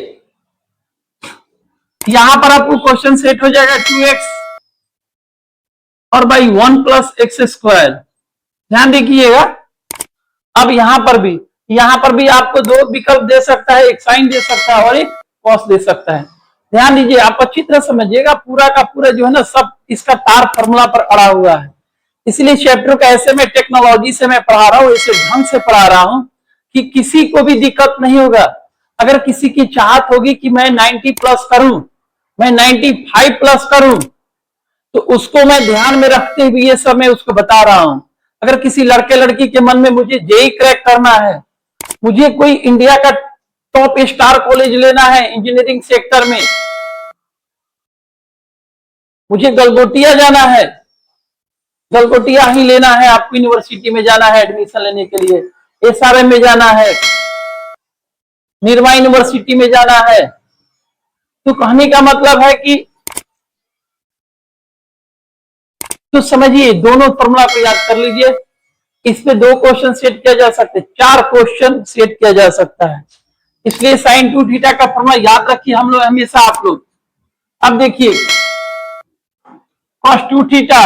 यहां पर आपको क्वेश्चन सेट हो जाएगा 2x और बाई 1 प्लस एक्स स्क्वायर। ध्यान देखिएगा, अब यहां पर भी आपको दो विकल्प दे सकता है, एक साइन दे सकता है और एक कॉस दे सकता है। ध्यान दीजिए, आप अच्छी तरह समझिएगा, पूरा का पूरा जो है ना सब इसका तार फॉर्मूला पर अड़ा हुआ है। इसलिए चैप्टर का ऐसे में टेक्नोलॉजी से मैं पढ़ा रहा हूं, ऐसे ढंग से पढ़ा रहा हूं कि किसी को भी दिक्कत नहीं होगा। अगर किसी की चाहत होगी कि मैं 90 प्लस करूं, मैं 95 प्लस करूं, तो उसको मैं ध्यान में रखते हुए ये सब मैं उसको बता रहा हूं। अगर किसी लड़के लड़की के मन में मुझे जेई क्रैक करना है, मुझे कोई इंडिया का टॉप स्टार कॉलेज लेना है इंजीनियरिंग सेक्टर में, मुझे गलगोटिया जाना है, गलगोटिया ही लेना है, आपको यूनिवर्सिटी में जाना है एडमिशन लेने के लिए, एसआरएम में जाना है, निर्मा यूनिवर्सिटी में जाना है, तो कहने का मतलब है कि तो समझिए दोनों फॉर्मूला को याद कर लीजिए। इस पे दो क्वेश्चन सेट किया जा सकता है, 4 क्वेश्चन सेट किया जा सकता है। इसलिए साइन 2 थीटा का फॉर्मूला याद रखिए हम लोग हमेशा आप लोग। अब देखिए cos 2 theta,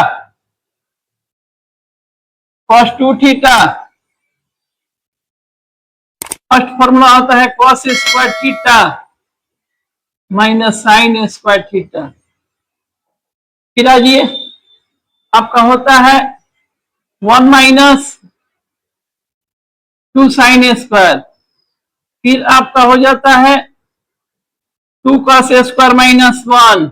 cos 2 theta first formula होता है cos square theta minus sine square theta. फिर आइए आपका होता है 1 माइनस 2 साइन स्क्वायर, फिर आपका हो जाता है 2 cos स्क्वायर माइनस 1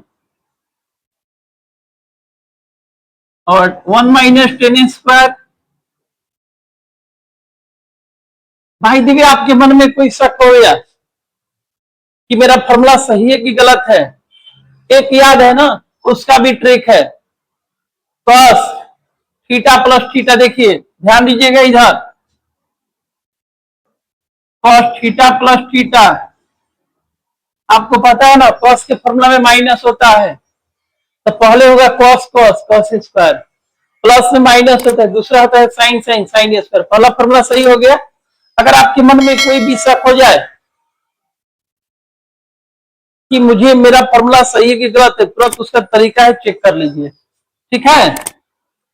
और 1 माइनस टेन स्क्वायर। भाई दिव्य आपके मन में कोई शक हो गया कि मेरा फॉर्मूला सही है कि गलत है? एक याद है ना, उसका भी ट्रिक है, cos थीटा प्लस थीटा। देखिए ध्यान दीजिएगा इधर, cos थीटा प्लस थीटा, आपको पता है ना cos के फॉर्मूला में माइनस होता है, तो पहले होगा cos cos cos square, plus में माइनस होता है, दूसरा होता है साइन साइन साइन स्क्वायर। पहला फॉर्मूला सही हो गया। अगर आपके मन में कोई भी शक हो जाए कि मुझे मेरा फॉर्मूला सही है कि गलत है, तुरंत उसका तरीका है चेक कर लीजिए, ठीक है।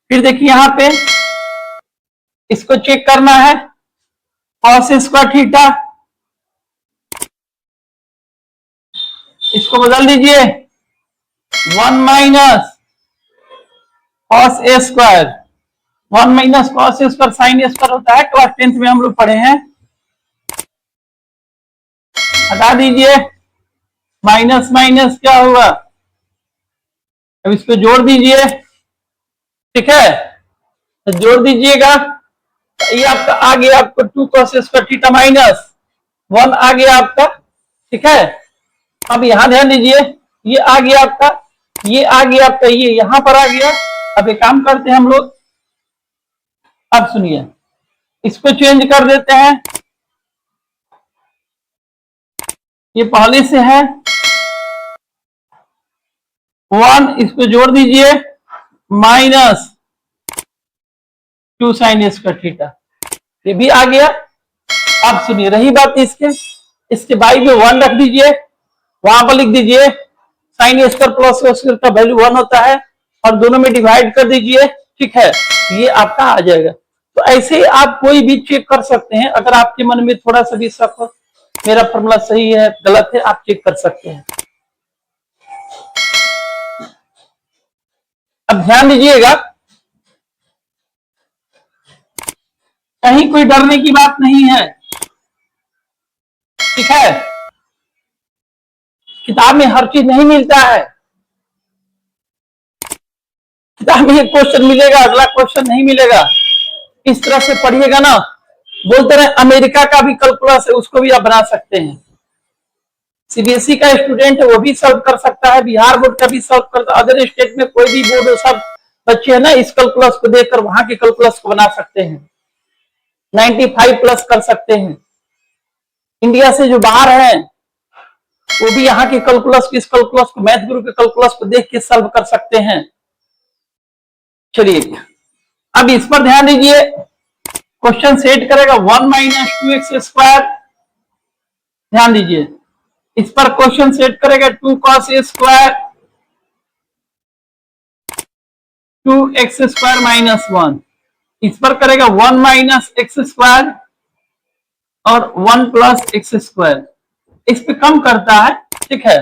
फिर देखिए यहां पे इसको चेक करना है, cos स्क्वायर थीटा, इसको बदल दीजिए 1 माइनस cos ए स्क्वायर, 1 माइनस cos ए स्क्वायर साइन स्क्वायर होता है, क्लास 10th में हम लोग पढ़े हैं। हटा दीजिए, माइनस माइनस क्या होगा, अब इसको जोड़ दीजिए, ठीक है, तो जोड़ दीजिएगा, ये आपका आ गया आपको 2 cos स्क्वायर थीटा माइनस 1 आ गया आपका, ठीक है। अब यहां ध्यान दीजिए, ये आ गया आपका, ये आ गया आपका, ये यहां पर आ गया। अब एक काम करते हैं हम लोग, अब सुनिए, इसको चेंज कर देते हैं, ये पहले से है 1, इसको जोड़ दीजिए माइनस 2 साइन स्क्वायर थीटा, ये भी आ गया। अब सुनिए रही बात इसके बाई में 1 रख दीजिए, वहां पर लिख दीजिए साइन स्क्वायर प्लस स्क्वायर का वैल्यू 1 होता है और दोनों में डिवाइड कर दीजिए, ठीक है, ये आपका आ जाएगा। तो ऐसे ही आप कोई भी चेक कर सकते हैं, अगर आपके मन में थोड़ा सा भी शक हो मेरा फॉर्मूला सही है गलत है, आप चेक कर सकते हैं। अब ध्यान दीजिएगा, कहीं कोई डरने की बात नहीं है, ठीक है। किताब में हर चीज नहीं मिलता है। किताब में एक क्वेश्चन मिलेगा, अगला क्वेश्चन नहीं मिलेगा। इस तरह से पढ़िएगा ना, बोलते रहे अमेरिका का भी कैलकुलस है, उसको भी आप बना सकते हैं। सीबीएसई का स्टूडेंट है वो भी सॉल्व कर सकता है, बिहार बोर्ड का भी सॉल्व करता है, अदर स्टेट में कोई भी बोर्ड हो, सब बच्चे है ना इस कैलकुलस को देखकर वहां के कैलकुलस को बना सकते हैं, 95 प्लस कर सकते हैं। इंडिया से जो बाहर है वो भी यहाँ के कैलकुलस इस कैलकुलस को, मैथ गुरु के कैलकुलस को देख के सॉल्व कर सकते हैं। चलिए अब इस पर ध्यान दीजिए, क्वेश्चन सेट करेगा 1 माइनस 2x²। ध्यान दीजिए, इस पर क्वेश्चन सेट करेगा 2 cos A², 2x² माइनस 1। इस पर करेगा 1 माइनस x² और 1 प्लस x²। इस पे कम करता है, ठीक है,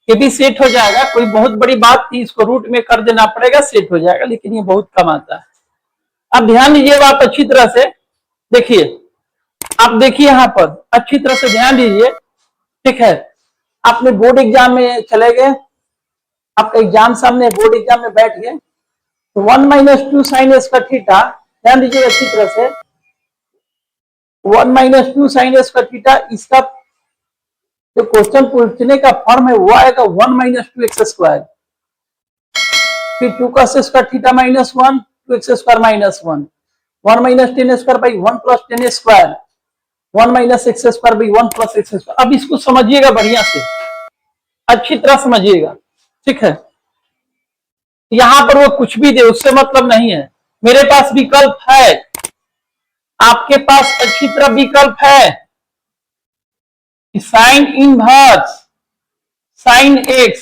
ये भी सेट हो जाएगा। कोई बहुत बड़ी बात थी, इसको रूट में कर देना पड़ेगा, सेट हो जाएगा, लेकिन ये बहुत कम आता है। अब ध्यान दीजिए बात अच्छी तरह से, देखिए आप देखिए यहां पर अच्छी तरह से ध्यान दीजिए, ठीक है। आपने बोर्ड एग्जाम में चले गए, आपका एग्जाम सामने, बोर्ड एग्जाम में बैठ गए, तो 1 माइनस 2 साइन S का थीटा, ध्यान दीजिए अच्छी तरह से, 1 माइनस 2 साइन S का थीटा, इसका जो क्वेश्चन पूछने का फॉर्म है वो आएगा 1 माइनस 2x², फिर 2 cos S का theta minus 1, 2x² minus 1, 1 minus 10² by 1 plus 10², 1 minus x² by 1 plus x²। अब इसको समझिएगा बढ़िया से, अच्छी तरह समझिएगा, ठीक है। यहां पर वो कुछ भी दे उससे मतलब नहीं है, मेरे पास विकल्प है, आपके पास अच्छी तरह विकल्प है। Sine inverse sign x,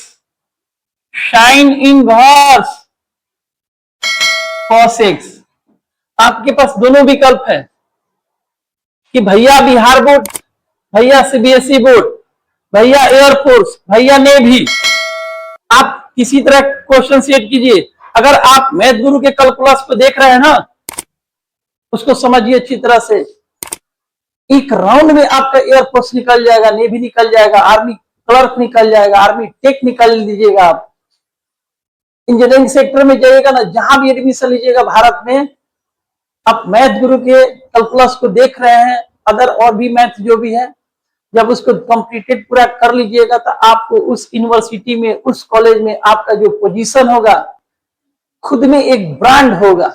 sine inverse cos x, आपके पास दोनों विकल्प है कि भैया बिहार बोर्ड, भैया सीबीएसई बोर्ड, भैया एयरफोर्स, भैया नेवी, आप किसी तरह क्वेश्चन सेट कीजिए। अगर आप मैथ गुरु के कैलकुलस को देख रहे हैं ना, उसको समझिए अच्छी तरह से। एक राउंड में आपका एयरफोर्स निकल जाएगा, नेवी निकल जाएगा, आर्मी क्लर्क निकल जाएगा, आर्मी टेक निकल लीजिएगा, आप इंजीनियरिंग सेक्टर में जाइएगा ना, जहां भी एडमिशन लीजिएगा भारत में, आप मैथ गुरु के कैलकुलस को देख रहे हैं, अदर और भी मैथ जो भी है, जब उसको कंप्लीटेड पूरा कर लीजिएगा तो आपको उस यूनिवर्सिटी में, उस कॉलेज में आपका जो पोजीशन होगा, खुद में एक ब्रांड होगा,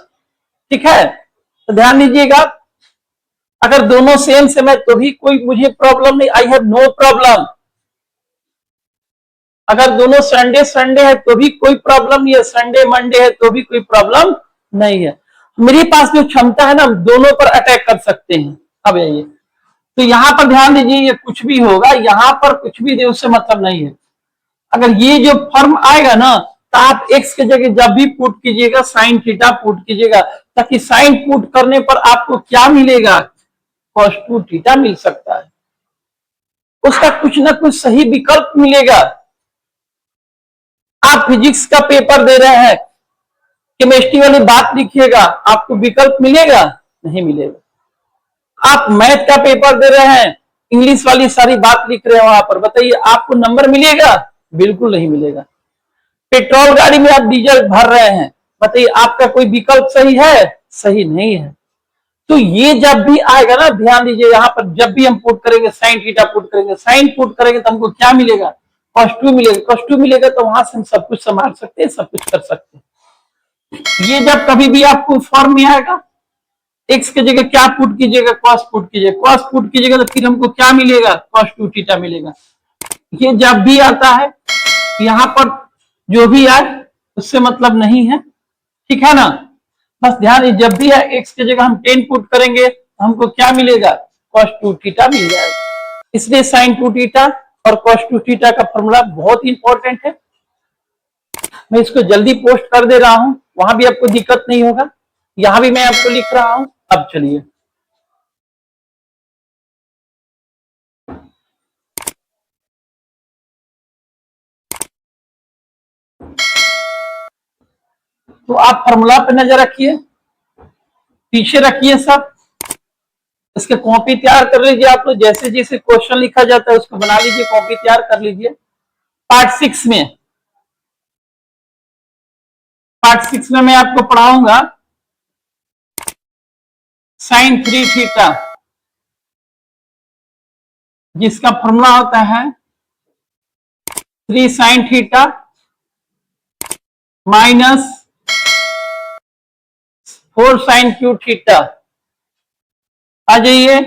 ठीक है। तो ध्यान दीजिएगा, अगर दोनों सेम सेम है तो भी कोई मुझे प्रॉब्लम नहीं, आई हैव नो प्रॉब्लम। अगर दोनों संडे संडे है तो भी कोई प्रॉब्लम नहीं है, संडे मंडे है तो भी कोई प्रॉब्लम नहीं है। मेरे पास जो क्षमता है ना, हम दोनों पर अटैक कर सकते हैं। अब आइए, तो यहां पर ध्यान दीजिए, ये कुछ भी होगा, यहां पर कुछ भी दे उससे मतलब नहीं है। अगर ये जो फॉर्म आएगा ना, तो आप एक्स के जगह जब भी पुट कीजिएगा साइन थीटा पुट कीजिएगा, ताकि साइन पुट करने पर आपको क्या मिलेगा, cos 2 थीटा मिल सकता है, उसका कुछ ना कुछ सही विकल्प मिलेगा। आप फिजिक्स का पेपर दे रहे हैं, केमिस्ट्री वाली बात लिखिएगा, आपको विकल्प मिलेगा? नहीं मिलेगा। आप मैथ का पेपर दे रहे हैं, इंग्लिश वाली सारी बात लिख रहे हैं वहां पर, बताइए आपको नंबर मिलेगा? बिल्कुल नहीं मिलेगा। पेट्रोल गाड़ी में आप डीजल भर रहे हैं, बताइए आपका कोई विकल्प सही है? सही नहीं है। तो ये जब भी आएगा ना, ध्यान दीजिए, यहाँ पर जब भी हम पुट करेंगे साइन थीटा पुट करेंगे, साइन पुट करेंगे तो हमको क्या मिलेगा? cos 2 मिलेगा। cos 2 मिलेगा तो वहां से हम सब कुछ संभाल सकते हैं, सब कुछ कर सकते हैं। ये जब कभी भी आपको फॉर्म में आएगा, एक्स की जगह क्या पुट कीजिएगा? cos पुट कीजिएगा। cos पुट कीजिएगा तो फिर हमको क्या मिलेगा? cos 2 थीटा मिलेगा। ये जब भी आता है, यहाँ पर जो भी आए उससे मतलब नहीं है, ठीक है ना। बस ध्यान, जब भी है एक्स की जगह हम 10 पुट करेंगे तो हमको क्या मिलेगा? cos 2 थीटा मिल जाएगा। इसलिए sin 2 थीटा और cos 2 थीटा का फॉर्मूला बहुत इंपॉर्टेंट है। मैं इसको जल्दी पोस्ट कर दे रहा हूं, वहां भी आपको दिक्कत नहीं होगा, यहां भी मैं आपको लिख रहा हूं। अब चलिए, तो आप फॉर्मूला पे नजर रखिए, पीछे रखिए सब, इसके कॉपी तैयार कर लीजिए आप लोग, जैसे जैसे क्वेश्चन लिखा जाता है उसको बना लीजिए, कॉपी तैयार कर लीजिए। पार्ट 6 में मैं आपको पढ़ाऊंगा साइन 3 थीटा, जिसका फॉर्मूला होता है 3 sine theta minus 4 sine cube theta. आ जाइए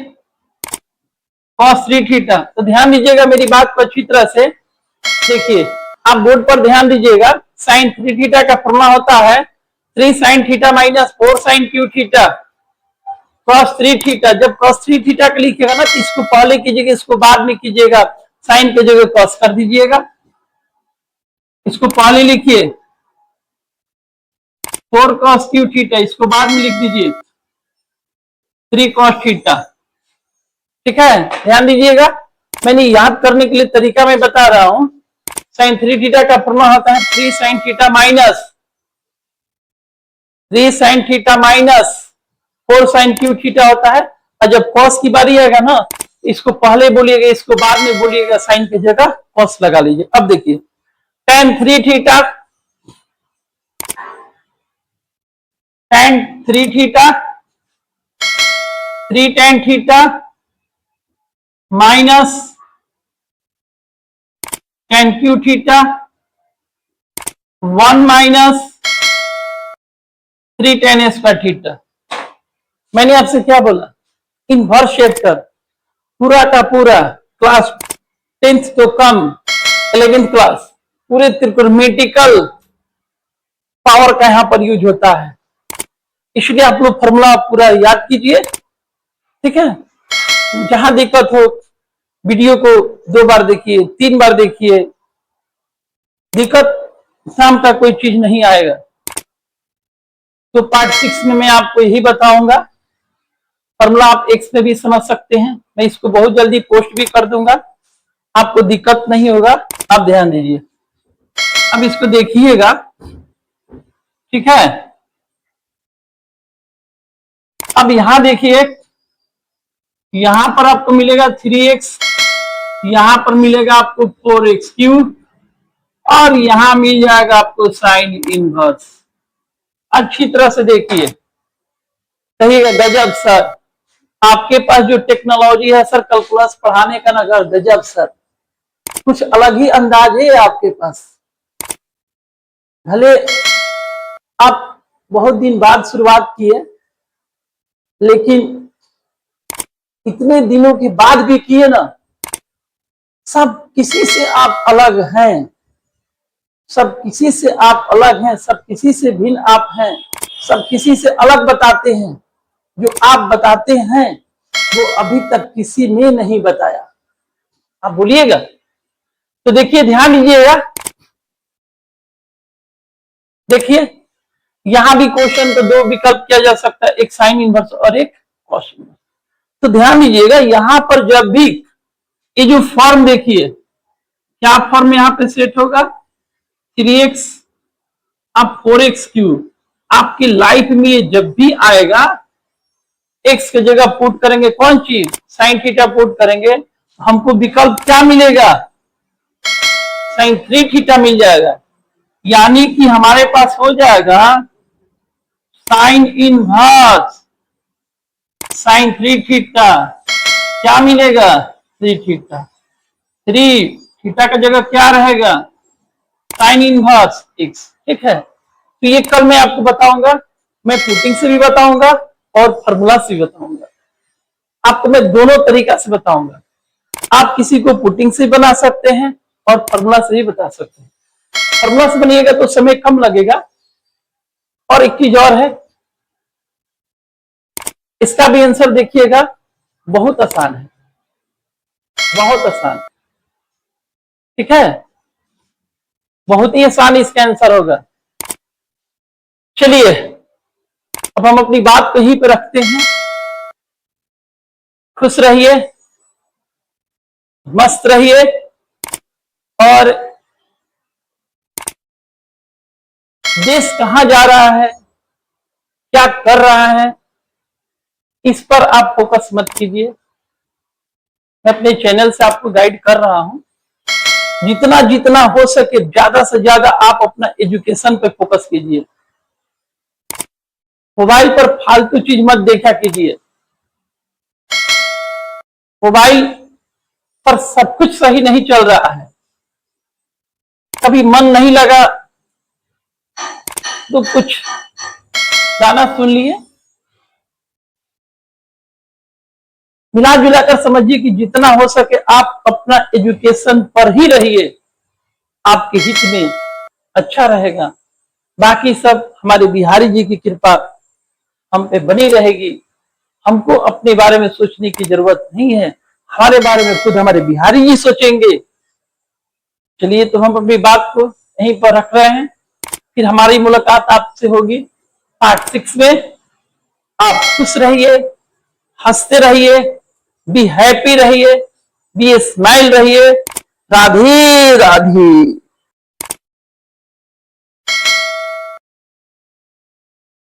cos 3 थीटा। तो ध्यान दीजिएगा मेरी बात को अच्छी तरह से देखिए, आप बोर्ड पर ध्यान दीजिएगा। साइन 3 थीटा का फॉर्मूला होता है 3 sine theta minus 4 sine cube theta cos 3 थीटा। जब cos 3 थीटा का लिखिएगा ना, तो इसको पहले कीजिएगा, इसको बाद में कीजिएगा। साइन की जगह cos कर दीजिएगा, इसको पहले लिखिए 4 cos क्यू थीटा, इसको बाद में लिख दीजिए 3 cos थीटा। ठीक है, ध्यान दीजिएगा, मैंने याद करने के लिए तरीका मैं बता रहा हूं। साइन 3 थीटा का फॉर्मूला होता है 3 sine theta minus 4 sine cube theta होता है। और जब cos की बारी आएगा ना, इसको पहले बोलिएगा, इसको बाद में बोलिएगा, साइन की जगह cos लगा लीजिए। अब देखिए tan 3 theta, tan 3 theta 3 tan theta minus tan Q theta 1 minus 3 tan square theta. मैंने आपसे क्या बोला, इनवर्स चैप्टर पूरा का पूरा क्लास 10th तो कम 11th क्लास पूरे त्रिकोणमितिकल पावर का यहां पर यूज होता है, इसलिए आप लोग फॉर्मूला पूरा याद कीजिए। ठीक है, जहां दिक्कत हो वीडियो को 2 बार देखिए, 3 बार देखिए, दिक्कत शाम का कोई चीज नहीं आएगा। तो पार्ट 6 में मैं आपको यही बताऊंगा। फॉर्मूला आप एक्स में भी समझ सकते हैं, मैं इसको बहुत जल्दी पोस्ट भी कर दूंगा, आपको दिक्कत नहीं होगा। आप ध्यान दीजिए, अब इसको देखिएगा। ठीक है, अब यहां देखिए, यहां पर आपको मिलेगा 3x, यहां पर मिलेगा आपको 4x क्यूब, और यहां मिल जाएगा आपको साइन इनवर्स। अच्छी तरह से देखिए, कहिएगा गजब सर, आपके पास जो टेक्नोलॉजी है सर कैलकुलस पढ़ाने का, नगर गजब सर, कुछ अलग ही अंदाज है आपके पास। भले आप बहुत दिन बाद शुरुआत किए, लेकिन इतने दिनों के बाद भी किए ना, सब किसी से आप अलग हैं, सब किसी से आप अलग हैं, सब किसी से भिन्न आप हैं, सब किसी से अलग बताते हैं। जो आप बताते हैं वो अभी तक किसी ने नहीं बताया। आप बोलिएगा। तो देखिए, ध्यान दीजिएगा, देखिए यहां भी क्वेश्चन तो 2 विकल्प किया जा सकता है, एक साइन इनवर्स और एक कॉस इनवर्स। तो ध्यान दीजिएगा, यहां पर जब भी ये जो फॉर्म देखिए, क्या फॉर्म यहां पे सेट होगा, 3x अब 4x क्यूब। आपकी लाइफ में ये जब भी आएगा, x की जगह पुट करेंगे कौन चीज, साइन थीटा पुट करेंगे, हमको विकल्प क्या मिलेगा, साइन 3 थीटा मिल जाएगा। यानी कि हमारे पास हो जाएगा साइन इनवर्स साइन 3 थीटा, क्या मिलेगा 3 थीटा। 3 थीटा का जगह क्या रहेगा, साइन इनवर्स x। ठीक है, तो ये कल मैं आपको बताऊंगा, मैं पुटिंग से भी बताऊंगा और फॉर्मूला से भी बताऊंगा। आपको मैं दोनों तरीका से बताऊंगा, आप किसी को पुटिंग से बना सकते हैं और फॉर्मूला से भी बता सकते हैं। फॉर्मूला से बनिएगा तो समय कम लगेगा। और एक चीज और है, इसका भी आंसर देखिएगा, बहुत आसान है, बहुत आसान। ठीक है, बहुत ही आसान इसका आंसर होगा। चलिए, अब हम अपनी बात को यहीं पे रखते हैं। खुश रहिए, मस्त रहिए, और देश कहां जा रहा है, क्या कर रहा है, इस पर आप फोकस मत कीजिए। मैं अपने चैनल से आपको गाइड कर रहा हूं, जितना जितना हो सके ज्यादा से ज्यादा आप अपना एजुकेशन पे फोकस कीजिए। मोबाइल पर फालतू चीज मत देखा कीजिए। मोबाइल पर सब कुछ सही नहीं चल रहा है, कभी मन नहीं लगा तो कुछ गाना सुन लिए। मिला जुला कर समझिए कि जितना हो सके आप अपना एजुकेशन पर ही रहिए, आपके हित में अच्छा रहेगा। बाकी सब हमारे बिहारी जी की कृपा हम पे बनी रहेगी। हमको अपने बारे में सोचने की जरूरत नहीं है, हमारे बारे में खुद हमारे बिहारी जी सोचेंगे। चलिए, तो हम अपनी बात को यहीं पर रख रहे हैं, फिर हमारी मुलाकात आपसे होगी पार्ट 6 में। आप खुश रहिए, हंसते रहिए, बी हैप्पी रहिए, बी स्माइल रहिए। राधे राधे।